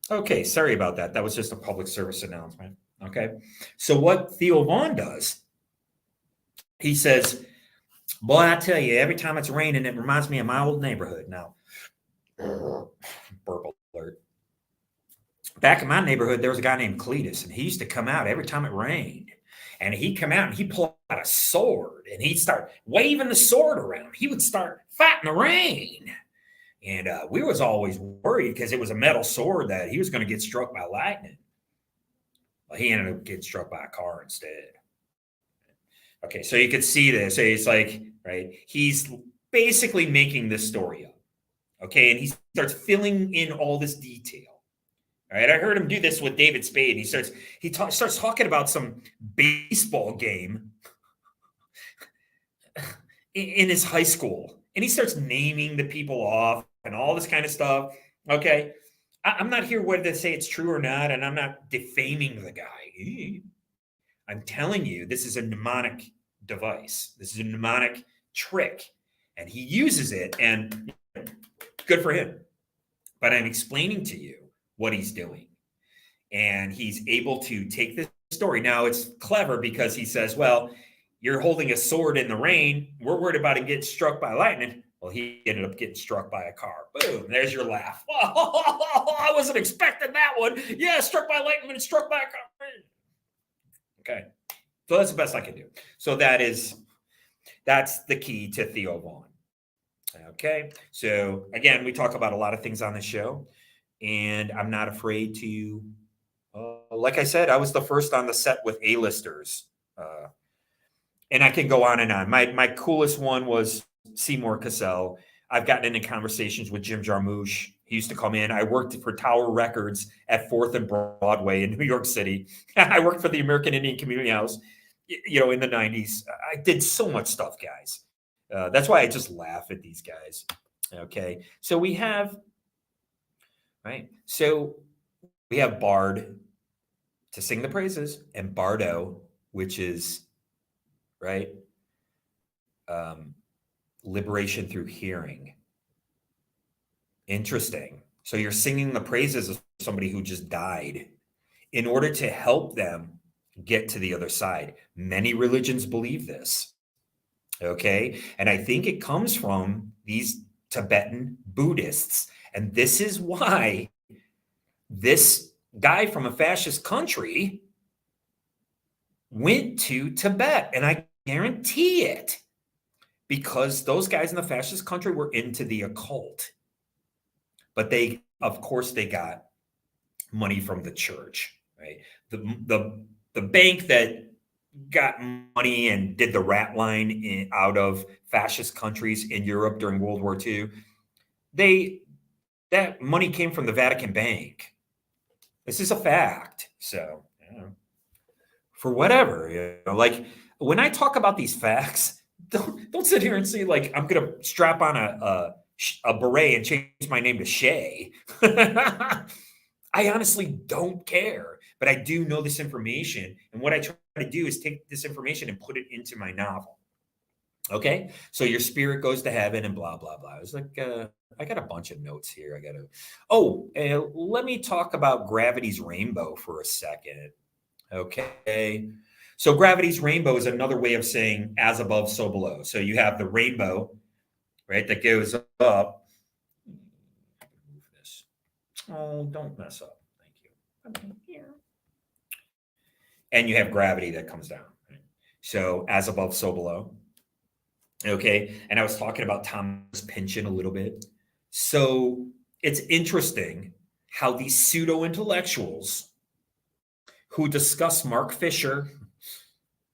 Okay, sorry about that. That was just a public service announcement. Okay. So what Theo Vaughn does, he says, boy, I tell you, every time it's raining, it reminds me of my old neighborhood. Now, burp alert. Back in my neighborhood, there was a guy named Cletus, and he used to come out every time it rained. And he'd come out and he'd pull out a sword, and he'd start waving the sword around. He would start fighting the rain. And we was always worried because it was a metal sword that he was going to get struck by lightning. Well, he ended up getting struck by a car instead. Okay, so you could see this. So it's like, right, he's basically making this story up. Okay, and he starts filling in all this detail. All right, I heard him do this with David Spade. Starts talking about some baseball game in his high school, and he starts naming the people off and all this kind of stuff. Okay, I'm not here whether to say it's true or not, and I'm not defaming the guy. I'm telling you, this is a mnemonic device. This is a mnemonic trick, and he uses it, and good for him. But I'm explaining to you what he's doing, and he's able to take this story. Now, it's clever because he says, well, you're holding a sword in the rain. We're worried about him getting struck by lightning. Well, he ended up getting struck by a car. Boom, there's your laugh. I wasn't expecting that one. Yeah, struck by lightning and struck by a car. Okay, so that's the best I can do. So that's the key to Theo Vaughn. Okay, so again, we talk about a lot of things on the show, and I'm not afraid to, like I said, I was the first on the set with A-listers, and I can go on and on. My coolest one was Seymour Cassell. I've gotten into conversations with Jim Jarmusch. He used to come in. I worked for Tower Records at 4th and Broadway in New York City. I worked for the American Indian Community House, in the 90s. I did so much stuff, guys. That's why I just laugh at these guys. Okay. So we have Bard to sing the praises, and Bardo, which is, right, liberation through hearing. Interesting. So you're singing the praises of somebody who just died in order to help them get to the other side. Many religions believe this. Okay. And I think it comes from these Tibetan Buddhists. And this is why this guy from a fascist country went to Tibet. And I guarantee it, because those guys in the fascist country were into the occult. But of course, they got money from the church, right? The bank that got money and did the rat line out of fascist countries in Europe during World War II, that money came from the Vatican Bank. This is a fact. So, for whatever, like when I talk about these facts, don't sit here and say like I'm gonna strap on a beret and change my name to Shay. I honestly don't care, but I do know this information. And what I try to do is take this information and put it into my novel. Okay. So your spirit goes to heaven and blah, blah, blah. I was like, I got a bunch of notes here. Let me talk about Gravity's Rainbow for a second. Okay. So Gravity's Rainbow is another way of saying as above, so below. So you have the rainbow, right, that goes up. Move this. Oh, don't mess up. Thank you. Okay, here. And you have gravity that comes down. Right? So as above, so below. Okay. And I was talking about Thomas Pynchon a little bit. So it's interesting how these pseudo-intellectuals who discuss Mark Fisher,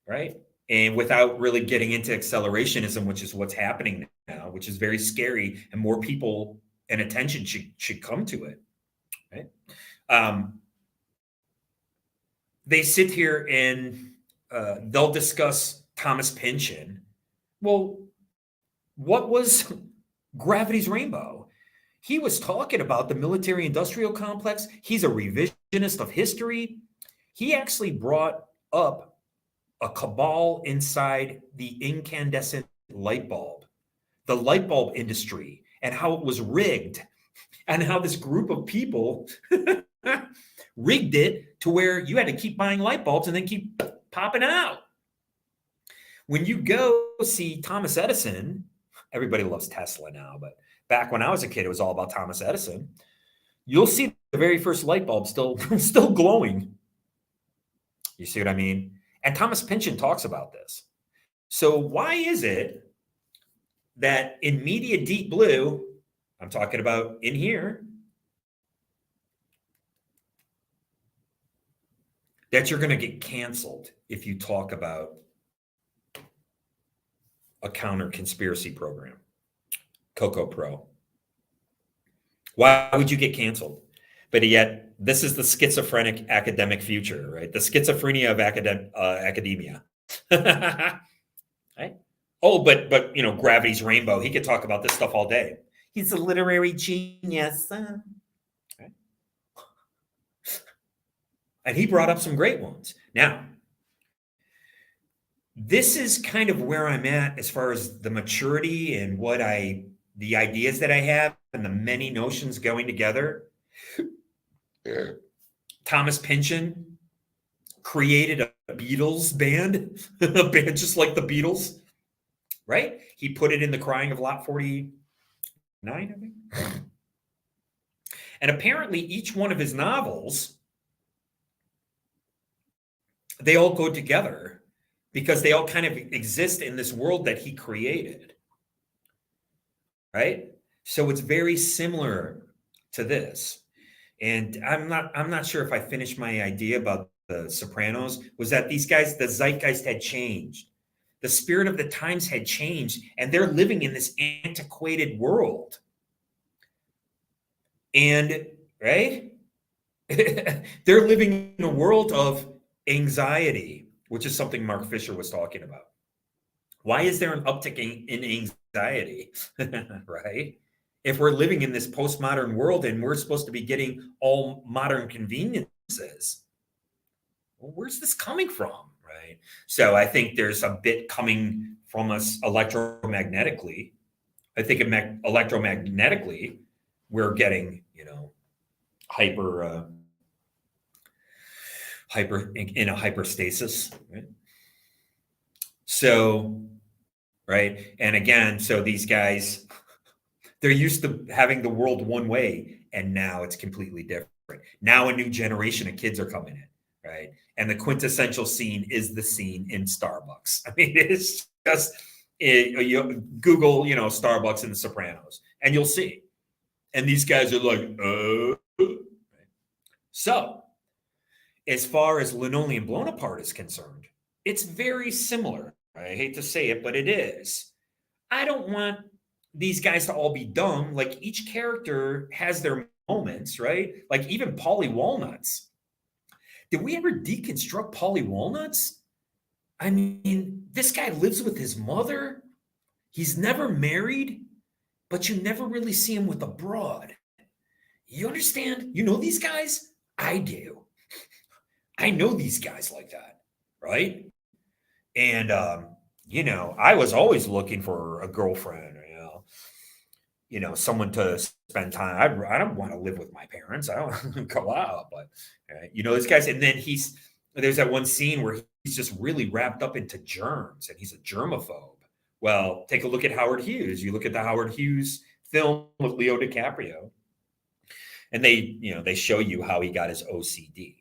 right, and without really getting into accelerationism, which is what's happening now, which is very scary, and more people and attention should come to it, right? They sit here and they'll discuss Thomas Pynchon. Well, what was Gravity's Rainbow? He was talking about the military-industrial complex. He's a revisionist of history. He actually brought up a cabal inside the incandescent light bulb, the light bulb industry, and how it was rigged, and how this group of people rigged it to where you had to keep buying light bulbs and then keep popping out. When you go see Thomas Edison, everybody loves Tesla now, but back when I was a kid, it was all about Thomas Edison. You'll see the very first light bulb still glowing. You see what I mean? And Thomas Pynchon talks about this. So why is it that in Media Deep Blue, I'm talking about in here, that you're going to get canceled if you talk about a counter conspiracy program, Coco Pro. Why would you get canceled? But yet, this is the schizophrenic academic future, right? The schizophrenia of academia. Right? Oh, but Gravity's Rainbow. He could talk about this stuff all day. He's a literary genius. Right? And he brought up some great ones. Now, this is kind of where I'm at as far as the maturity and the ideas that I have and the many notions going together. Thomas Pynchon created a Beatles band, a band just like the Beatles, right? He put it in The Crying of Lot 49, I think. And apparently each one of his novels, they all go together because they all kind of exist in this world that he created, right? So it's very similar to this. And I'm not sure if I finished my idea about the Sopranos, was that these guys, the zeitgeist had changed. The spirit of the times had changed, and they're living in this antiquated world. And, right? They're living in a world of anxiety, which is something Mark Fisher was talking about. Why is there an uptick in anxiety, right? If we're living in this postmodern world and we're supposed to be getting all modern conveniences, well, where's this coming from, right? So I think there's a bit coming from us electromagnetically. I think electromagnetically, we're getting, hyper in a hyperstasis, right? So, right. And again, so these guys, they're used to having the world one way, and now it's completely different. Now a new generation of kids are coming in, right? And the quintessential scene is the scene in Starbucks. I mean, it's just you Google, Starbucks and The Sopranos, and you'll see. And these guys are like, right? So, as far as Linoleum Blown Apart is concerned, it's very similar. I hate to say it, but it is. I don't want these guys to all be dumb. Like, each character has their moments, right? Like, even Paulie Walnuts. Did we ever deconstruct Paulie Walnuts? I mean, this guy lives with his mother. He's never married, but you never really see him with a broad. You understand? You know these guys? I do. I know these guys like that, right? And I was always looking for a girlfriend, someone to spend time. I don't want to live with my parents. I don't go out, but this guy's. And then there's that one scene where he's just really wrapped up into germs, and he's a germaphobe. Well, take a look at Howard Hughes. You look at the Howard Hughes film with Leo DiCaprio, and they show you how he got his OCD,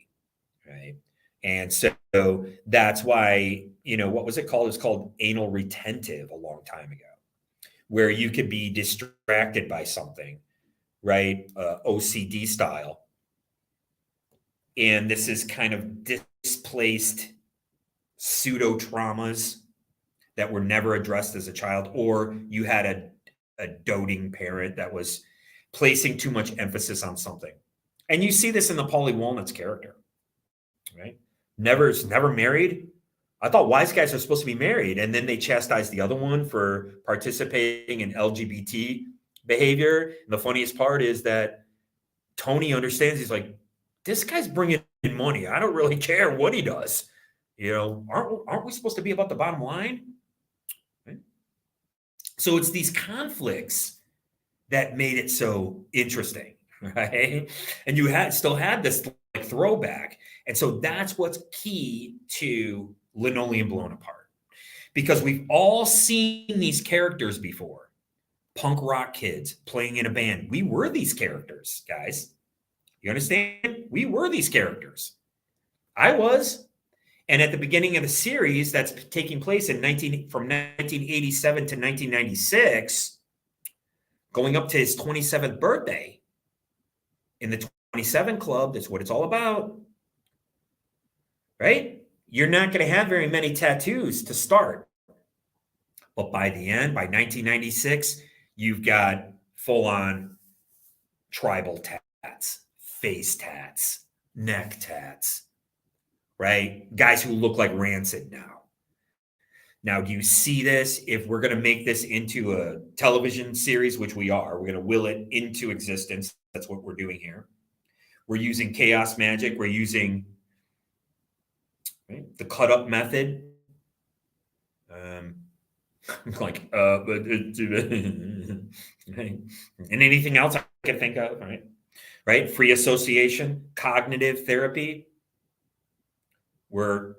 right? And so that's why, what was it called? It was called anal retentive a long time ago, where you could be distracted by something, right? OCD style. And this is kind of displaced pseudo traumas that were never addressed as a child, or you had a doting parent that was placing too much emphasis on something. And you see this in the Paulie Walnuts character, right? Never married. I thought wise guys are supposed to be married, and then they chastised the other one for participating in LGBT behavior. And the funniest part is that Tony understands. He's like, this guy's bringing in money. I don't really care what he does. Aren't we supposed to be about the bottom line? Right? So it's these conflicts that made it so interesting, right? And you still had this like throwback. And so that's what's key to Linoleum Blown Apart, because we've all seen these characters before. Punk rock kids playing in a band. We were these characters, guys. You understand? We were these characters. I was. And at the beginning of the series that's taking place from 1987 to 1996, going up to his 27th birthday in the 27 Club. That's what it's all about, right? You're not going to have very many tattoos to start. But by the end, by 1996, you've got full-on tribal tats, face tats, neck tats, right? Guys who look like Rancid now. Now, do you see this? If we're going to make this into a television series, which we are, we're going to will it into existence. That's what we're doing here. We're using chaos magic. We're using the cut-up method. Like, and anything else I can think of, right? Free association, cognitive therapy. We're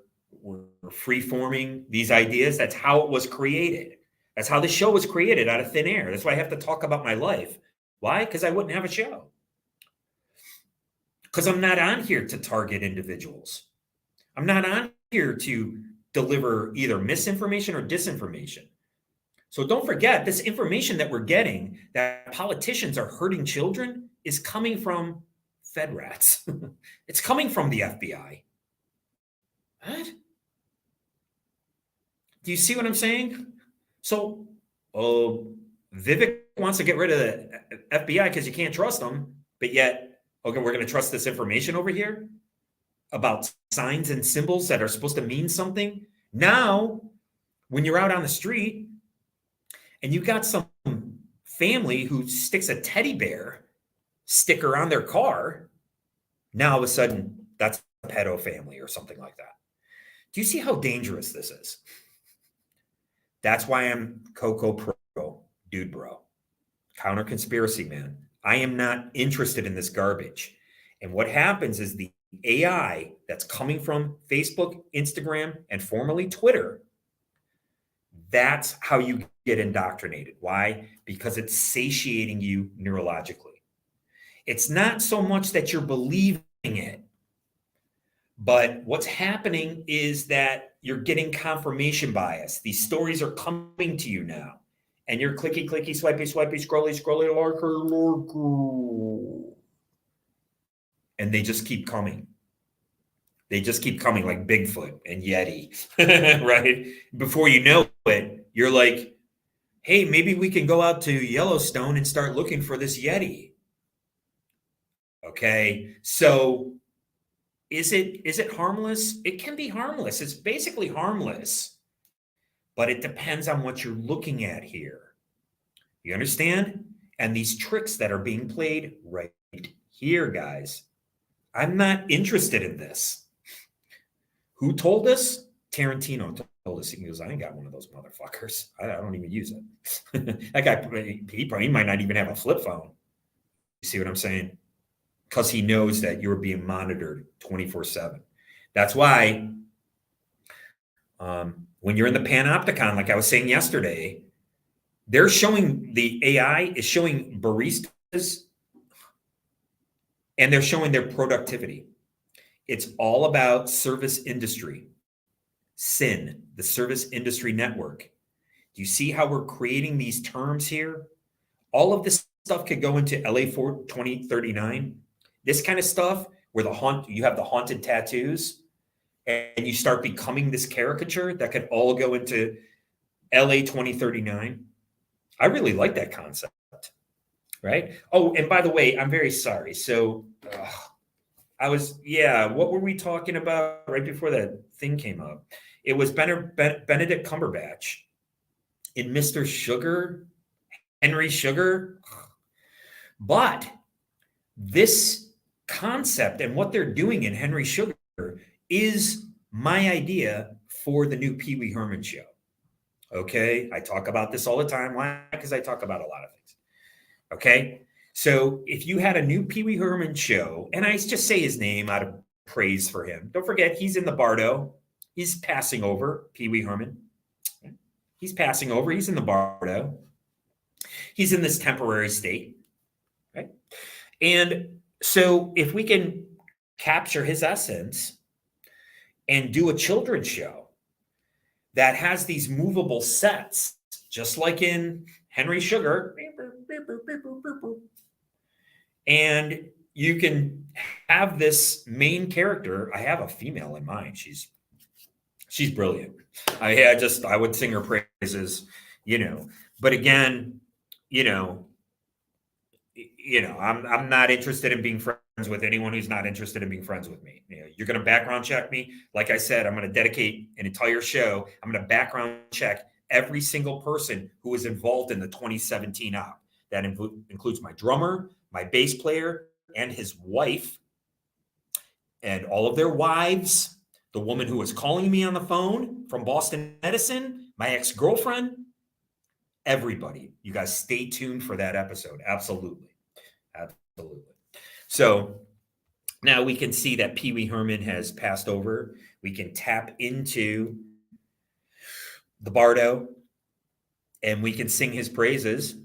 free-forming these ideas. That's how it was created. That's how the show was created, out of thin air. That's why I have to talk about my life. Why? Because I wouldn't have a show. Because I'm not on here to target individuals. I'm not on here to deliver either misinformation or disinformation. So don't forget, this information that we're getting, that politicians are hurting children, is coming from Fed rats. It's coming from the FBI. What? Do you see what I'm saying? So, Vivek wants to get rid of the FBI because you can't trust them, but yet, okay, we're going to trust this information over here about signs and symbols that are supposed to mean something. Now, when you're out on the street and you've got some family who sticks a teddy bear sticker on their car, now all of a sudden that's a pedo family or something like that. Do you see how dangerous this is? That's why I'm Coco Pro, dude bro. Counter conspiracy, man. I am not interested in this garbage. And what happens is the AI that's coming from Facebook, Instagram, and formerly Twitter, that's how you get indoctrinated. Why? Because it's satiating you neurologically. It's not so much that you're believing it, but what's happening is that you're getting confirmation bias. These stories are coming to you now, and you're clicky, clicky, swipey, swipey, scrolly, scrolly, and they just keep coming. They just keep coming like Bigfoot and Yeti, right? Before you know it, you're like, hey, maybe we can go out to Yellowstone and start looking for this Yeti. Okay, so is it harmless? It can be harmless. It's basically harmless, but it depends on what you're looking at here. You understand? And these tricks that are being played right here, guys. I'm not interested in this. Who told us? Tarantino told us. He goes, I ain't got one of those motherfuckers. I don't even use it. That guy, he might not even have a flip phone. You see what I'm saying? Because he knows that you're being monitored 24/7. That's why when you're in the Panopticon, like I was saying yesterday, they're showing, the AI is showing baristas and they're showing their productivity. It's all about service industry. SIN, the Service Industry Network. Do you see how we're creating these terms here? All of this stuff could go into LA 2039. This kind of stuff where you have the haunted tattoos and you start becoming this caricature, that could all go into LA 2039. I really like that concept, right? Oh, and by the way, I'm very sorry. So what were we talking about right before that thing came up? It was Benedict Cumberbatch in Mr. Sugar, Henry Sugar. But this concept and what they're doing in Henry Sugar is my idea for the new Pee Wee Herman show. Okay, I talk about this all the time. Why? Because I talk about a lot of things. Okay, so if you had a new Pee Wee Herman show, and I just say his name out of praise for him. Don't forget, he's in the Bardo. He's passing over, Pee Wee Herman. He's passing over. He's in the Bardo. He's in this temporary state, right? And so if we can capture his essence and do a children's show that has these movable sets, just like in Henry Sugar, And you can have this main character. I have a female in mind. She's brilliant. I would sing her praises, But again, you know, I'm not interested in being friends with anyone who's not interested in being friends with me. You're going to background check me. Like I said, I'm going to dedicate an entire show. I'm going to background check every single person who was involved in the 2017 op. That includes my drummer, my bass player, and his wife, and all of their wives, the woman who was calling me on the phone from Boston Medicine, my ex-girlfriend, everybody. You guys stay tuned for that episode. Absolutely. Absolutely. So now we can see that Pee Wee Herman has passed over. We can tap into the Bardo and we can sing his praises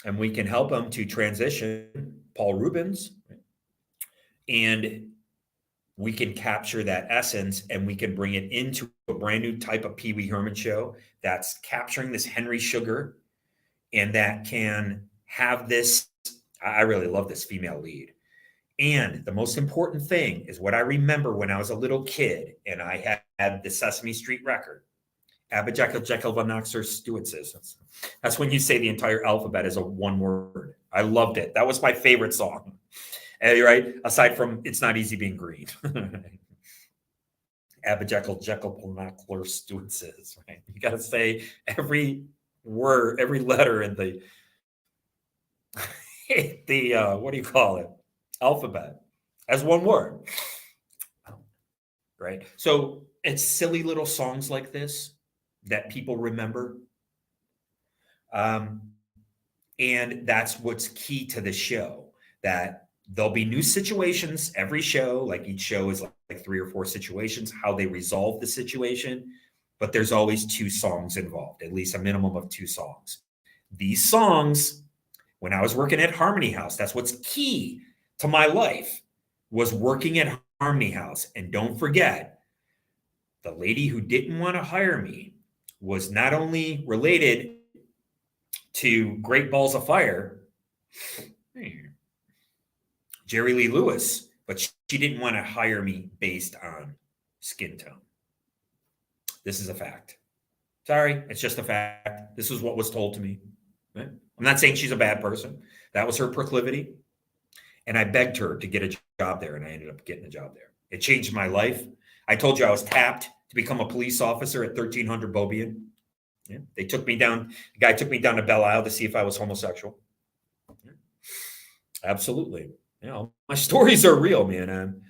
and we can help him to transition Paul Rubens. And we can capture that essence and we can bring it into a brand new type of Pee Wee Herman show that's capturing this Henry Sugar and that can have this. I really love this female lead. And the most important thing is what I remember when I was a little kid and I had the Sesame Street record. Abba Jekyll Jekyll Von Oxer Stewart says. That's when you say the entire alphabet is a one word. I loved it. That was my favorite song. Right? Aside from It's Not Easy Being Green. Abba Jekyll Jekyll Von Oxer Stewart says. Right? You got to say every word, every letter in the what do you call it? Alphabet as one word. Right? So it's silly little songs like this that people remember. And that's what's key to the show, that there'll be new situations every show. Like each show is like 3 or 4 situations, how they resolve the situation. But there's always 2 songs involved, at least a minimum of 2 songs. These songs, when I was working at Harmony House, that's what's key to my life, was working at Harmony House. And don't forget, the lady who didn't want to hire me was not only related to Great Balls of Fire, Jerry Lee Lewis, but she didn't want to hire me based on skin tone. This is a fact. Sorry, it's just a fact. This is what was told to me. Right? I'm not saying she's a bad person. That was her proclivity. And I begged her to get a job there, and I ended up getting a job there. It changed my life. I told you I was tapped to become a police officer at 1300 Bohemian. Yeah. They took me down. The guy took me down to Belle Isle to see if I was homosexual. Yeah. Absolutely. My stories are real, man.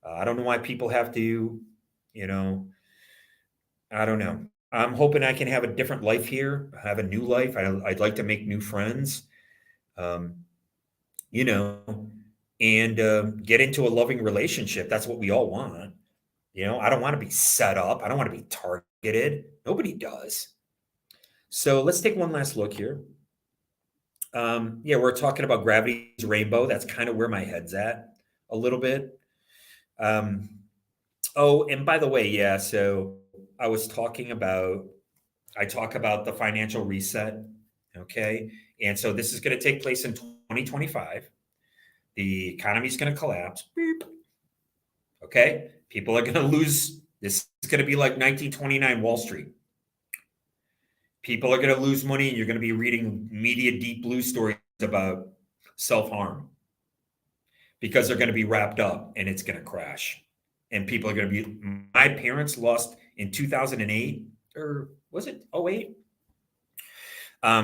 I don't know why people have to, I don't know. I'm hoping I can have a different life here, have a new life. I'd like to make new friends, and get into a loving relationship. That's what we all want. I don't want to be set up. I don't want to be targeted. Nobody does. So let's take one last look here. We're talking about Gravity's Rainbow. That's kind of where my head's at a little bit. And by the way, so I talk about the financial reset. Okay. And so this is going to take place in 2025. The economy is going to collapse. Beep. Okay. People are going to lose. This is going to be like 1929 Wall Street. People are going to lose money, and you're going to be reading media deep blue stories about self-harm because they're going to be wrapped up and it's going to crash. And people are going to be, my parents lost in 2008, or was it 08?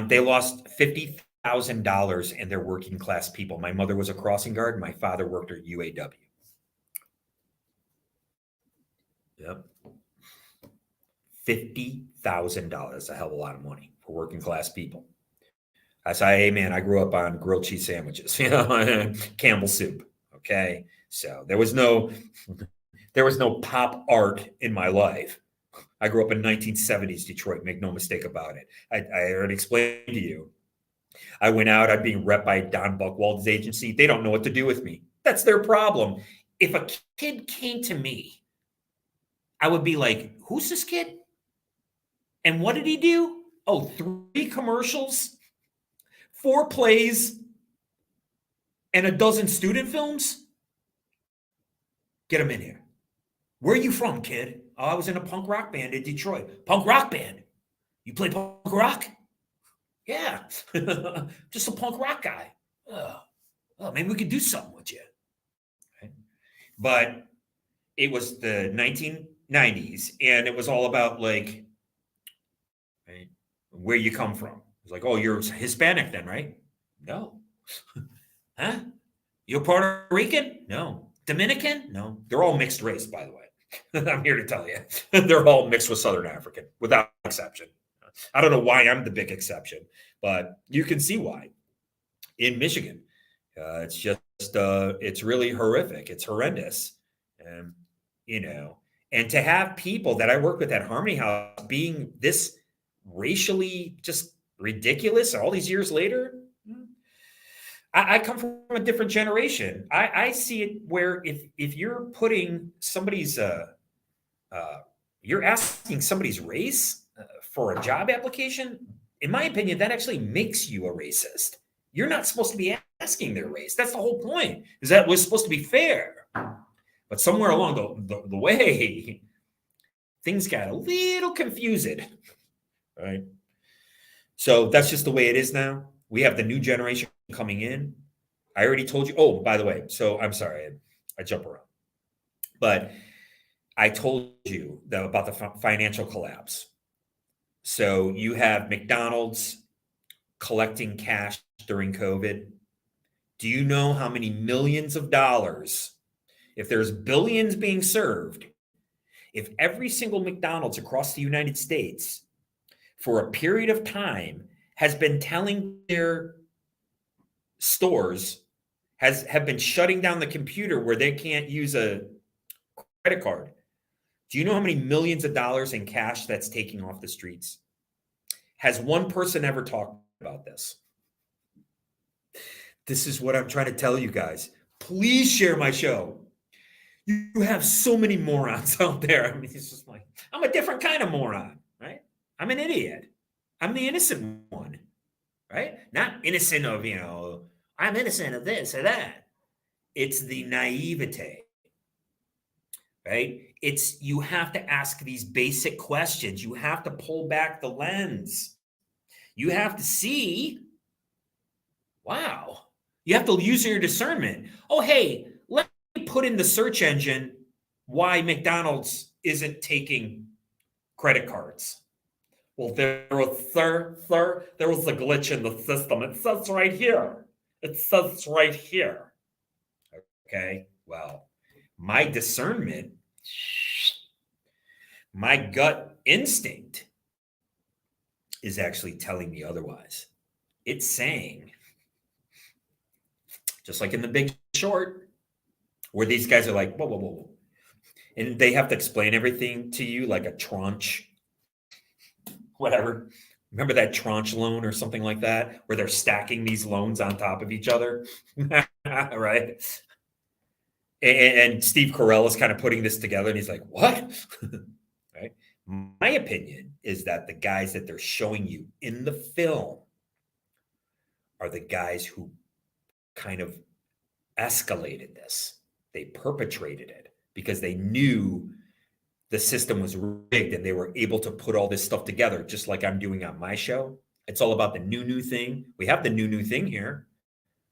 They lost $50,000 and they're working class people. My mother was a crossing guard. My father worked at UAW. Yep. $50,000, a hell of a lot of money for working class people. I say, hey man, I grew up on grilled cheese sandwiches, Campbell soup. Okay. So there was no pop art in my life. I grew up in 1970s Detroit, make no mistake about it. I already explained to you. I went out, I'm being rep by Don Buchwald's agency. They don't know what to do with me. That's their problem. If a kid came to me, I would be like, who's this kid? And what did he do? Oh, 3 commercials, 4 plays and a dozen student films? Get them in here. Where are you from, kid? Oh, I was in a punk rock band in Detroit. Punk rock band? You play punk rock? Yeah. Just a punk rock guy. Oh, maybe we could do something with you. Right? But it was the 1990s, and it was all about like, right, where you come from. It's like, oh, you're Hispanic then, right? No. Huh? You're Puerto Rican? No. Dominican? No. They're all mixed race, by the way. I'm here to tell you. They're all mixed with Southern African, without exception. I don't know why I'm the big exception, but you can see why. In Michigan, it's just, it's really horrific. It's horrendous. And, and to have people that I work with at Harmony House being this racially just ridiculous all these years later, I come from a different generation. I see it where if you're putting somebody's, you're asking somebody's race for a job application, in my opinion, that actually makes you a racist. You're not supposed to be asking their race. That's the whole point, is that we're supposed to be fair. But somewhere along the way, things got a little confused, right? So that's just the way it is now. We have the new generation coming in. I already told you. Oh, by the way, so I'm sorry, I jump around. But I told you about the financial collapse. So you have McDonald's collecting cash during COVID. Do you know how many millions of dollars, if there's billions being served, if every single McDonald's across the United States for a period of time has been telling their stores, have been shutting down the computer where they can't use a credit card? Do you know how many millions of dollars in cash that's taking off the streets? Has one person ever talked about this? This is what I'm trying to tell you guys. Please share my show. You have so many morons out there. I mean, it's just like, I'm a different kind of moron, right? I'm an idiot. I'm the innocent one, right? Not innocent of, I'm innocent of this or that. It's the naivete, right? It's, you have to ask these basic questions. You have to pull back the lens. You have to see, wow. You have to use your discernment. Oh, hey, let me put in the search engine why McDonald's isn't taking credit cards. Well, there was a glitch in the system. It says right here. It says right here. Okay, well, my discernment, my gut instinct is actually telling me otherwise. It's saying, just like in The Big Short, where these guys are like, whoa, whoa, whoa, whoa. And they have to explain everything to you like a tranche, whatever. Remember that tranche loan or something like that, where they're stacking these loans on top of each other, right? And Steve Carell is kind of putting this together, and he's like, what? Right? My opinion is that the guys that they're showing you in the film are the guys who kind of escalated this. They perpetrated it because they knew the system was rigged and they were able to put all this stuff together, just like I'm doing on my show. It's all about the new thing. We have the new thing here.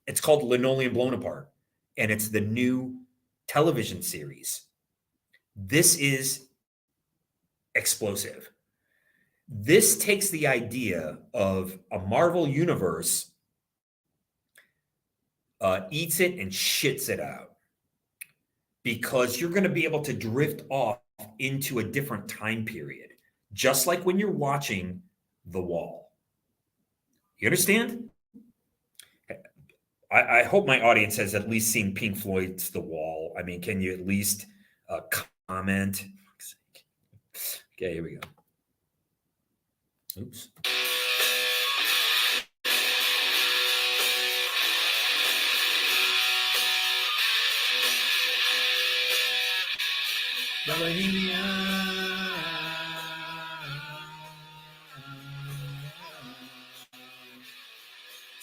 It's called Linoleum Blown Apart, and it's the new television series. This is explosive. This takes the idea of a Marvel universe, eats it and shits it out, because you're going to be able to drift off into a different time period, just like when you're watching The Wall. You understand? I hope my audience has at least seen Pink Floyd's The Wall. I mean, can you at least comment? Okay, here we go. Oops.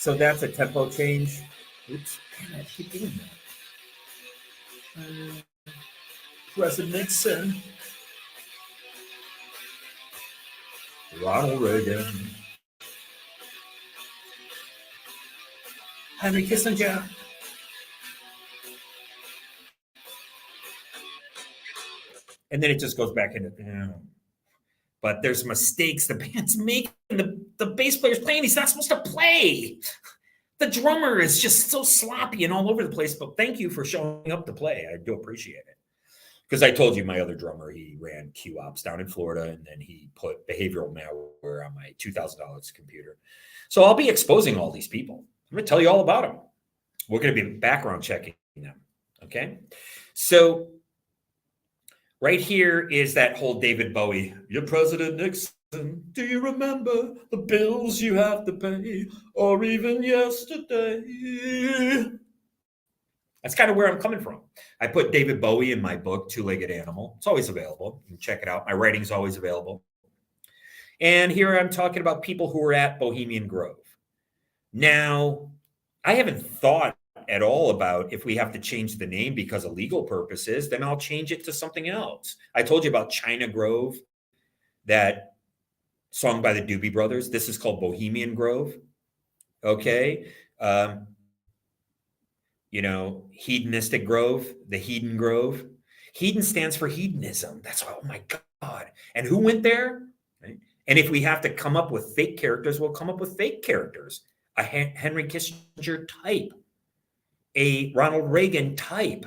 So that's a tempo change. Oops, damn it, I keep doing that. President Nixon, Ronald Reagan, Henry Kissinger. And then it just goes back into, but there's mistakes the band's making. The bass player's playing. He's not supposed to play. The drummer is just so sloppy and all over the place. But thank you for showing up to play. I do appreciate it. Because I told you my other drummer, he ran Q Ops down in Florida, and then he put behavioral malware on my $2,000 computer. So I'll be exposing all these people. I'm going to tell you all about them. We're going to be background checking them. Okay. So right here is that whole David Bowie. You're President Nixon. Do you remember the bills you have to pay, or even yesterday? That's kind of where I'm coming from. I put David Bowie in my book, Two-Legged Animal. It's always available. You can check it out. My writing's always available. And here I'm talking about people who were at Bohemian Grove. Now, I haven't thought at all about if we have to change the name because of legal purposes, then I'll change it to something else. I told you about China Grove, that song by the Doobie Brothers. This is called Bohemian Grove. Okay. Hedonistic Grove, the Hedon Grove. Hedon stands for hedonism. That's why, oh my God. And who went there? Right? And if we have to come up with fake characters, we'll come up with fake characters. A Henry Kissinger type, a Ronald Reagan type.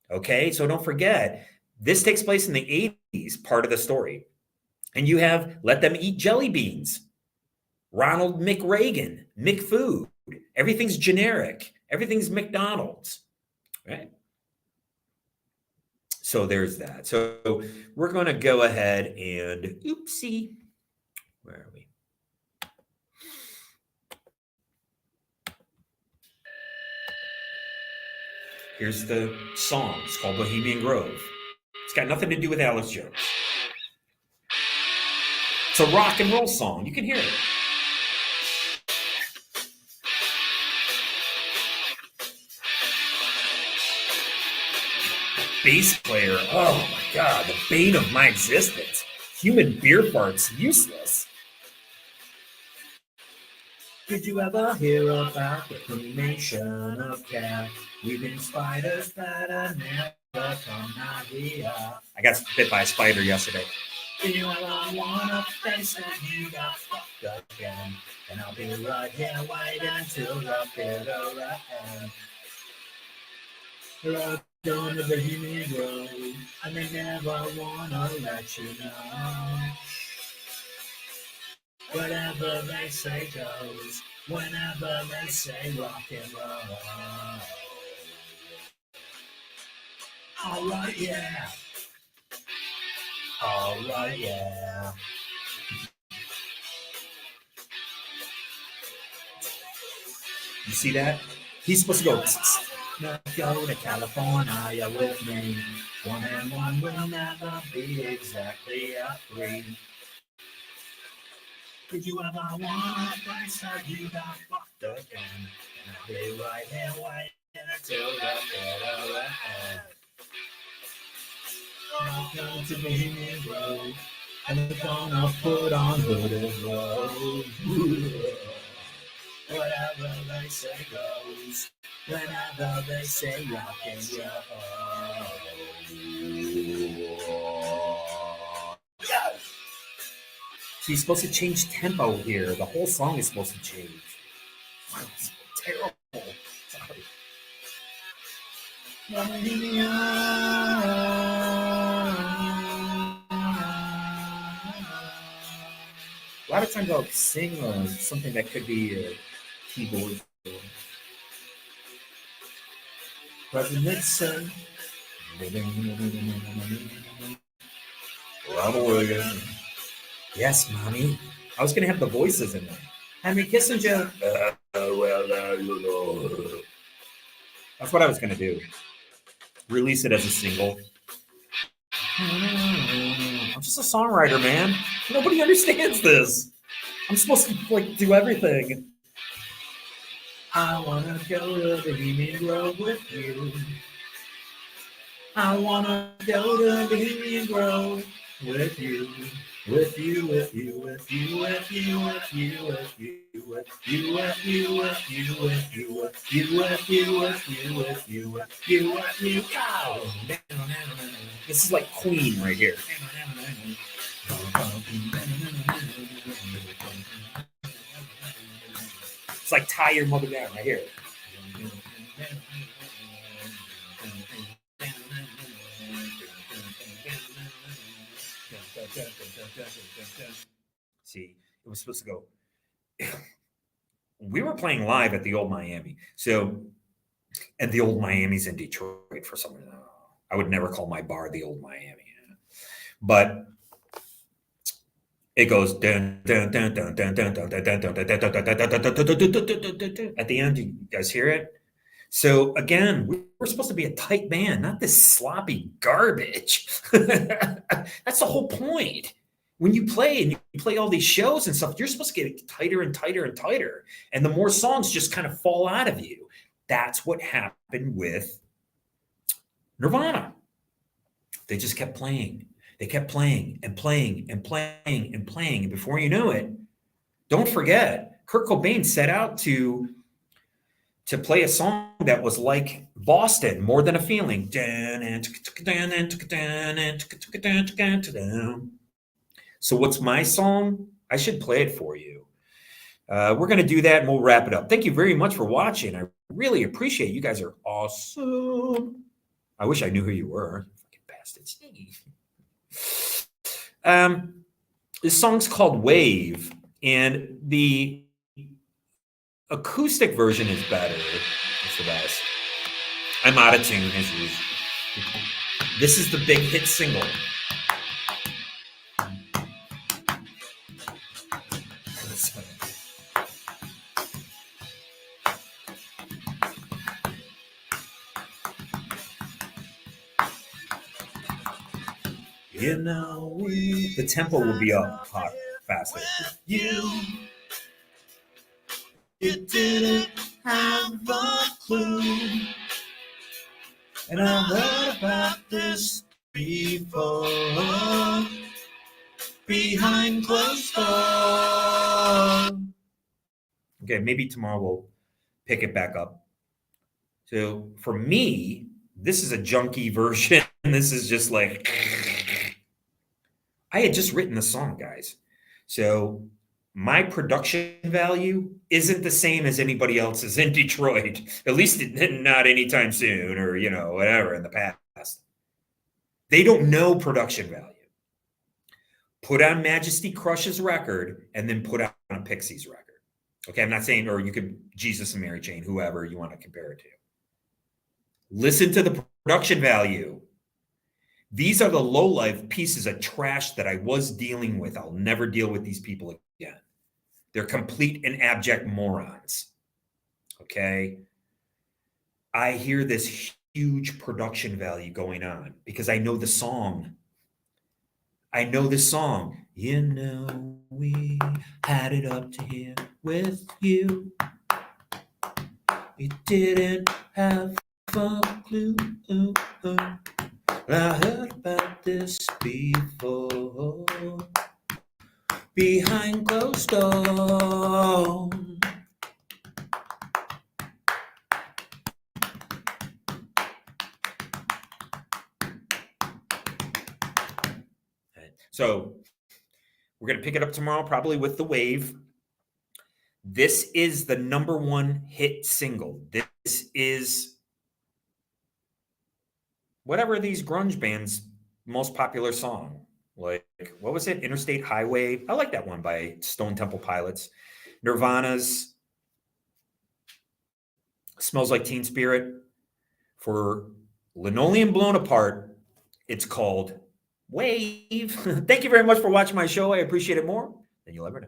Okay, so don't forget, this takes place in the 80s, part of the story. And you have Let Them Eat Jelly Beans, Ronald McReagan, McFood. Everything's generic. Everything's McDonald's, right? So there's that. So we're going to go ahead and, oopsie, where are we? Here's the song. It's called Bohemian Grove. It's got nothing to do with Alex Jones. It's a rock and roll song. You can hear it. Bass player, oh my God, the bane of my existence. Human beer farts, useless. Did you ever hear about the cremation of cat? Leaving spiders that are never come out here. I got bit by a spider yesterday. Do you ever wanna face that you got fucked again? And I'll be right here waiting until the bitter end. We're going to Bohemian Grove, and they never wanna let you know. Whatever they say goes, whenever they say rock and roll. Alright, yeah. Alright, yeah. You see that? He's supposed to go. Now go to California with me. 1 and 1 will never be exactly a 3. Did you ever want a place that you got fucked again? And I'll be right here waiting until the bitter end. Welcome to Bohemian Grove, and we're gonna put on hooded road. Whatever they say goes, whenever they say rock and roll. Yes! She's supposed to change tempo here. The whole song is supposed to change. Wow, it's terrible. Sorry. A lot of times I'll sing something that could be a keyboard. President Nixon. Ronald Reagan. Yes, mommy. I was going to have the voices in there. Henry Kissinger. You know. That's what I was going to do. Release it as a single. I'm just a songwriter, man. Nobody understands this. I'm supposed to do everything. I wanna go to Bohemian Grove with you. I wanna go to Bohemian Grove with you. With you, with you, with you, with you, with you, with you, with you, with you, with you, with you, with you, with you, with you, with you, with you, with you, go. This is like Queen right here. It's like tie your mother down right here. See, it was supposed to go. We were playing live at the old Miami. So, and the old Miami's in Detroit for some reason. I would never call my bar the old Miami. But it goes dun, dun, dun, dun, dun, dun, dun, dun, dun, dun, dun, dun, dun, dun, dun, dun, dun. At the end. You guys hear it? So again, we're supposed to be a tight band, not this sloppy garbage. That's the whole point. When you play and you play all these shows and stuff, you're supposed to get tighter and tighter and tighter. And the more songs just kind of fall out of you. That's what happened with Nirvana. They just kept playing. They kept playing and playing and playing and playing. And before you know it, don't forget, Kurt Cobain set out to play a song that was like Boston, More Than a Feeling. So what's my song? I should play it for you. We're going to do that and we'll wrap it up. Thank you very much for watching. I really appreciate it. You guys are awesome. I wish I knew who you were. Fucking bastards. This song's called Wave, and the acoustic version is better. It's the best. I'm out of tune as usual. This is the big hit single. You know, the tempo will be up hot, faster. You didn't have a clue, and I heard about this before, behind closed doors. Okay, maybe tomorrow we'll pick it back up. So for me, this is a junky version. This is just like, I had just written the song, guys. So my production value isn't the same as anybody else's in Detroit, at least not anytime soon or, you know, whatever in the past. They don't know production value. Put on Majesty Crush's record and then put on a Pixies record. Okay, I'm not saying, or you could Jesus and Mary Chain, whoever you want to compare it to. Listen to the production value. These are the low-life pieces of trash that I was dealing with. I'll never deal with these people again. They're complete and abject morons. Okay? I hear this huge production value going on because I know the song. I know this song. You know, we had it up to here with you. We didn't have a clue. I heard about this before, behind closed doors. So we're going to pick it up tomorrow, probably with The Wave. This is the #1 hit single. This is whatever these grunge bands' most popular song. Like, what was it? Interstate Highway. I like that one by Stone Temple Pilots. Nirvana's Smells Like Teen Spirit. For Linoleum Blown Apart, it's called Wave. Thank you very much for watching my show. I appreciate it more than you'll ever know.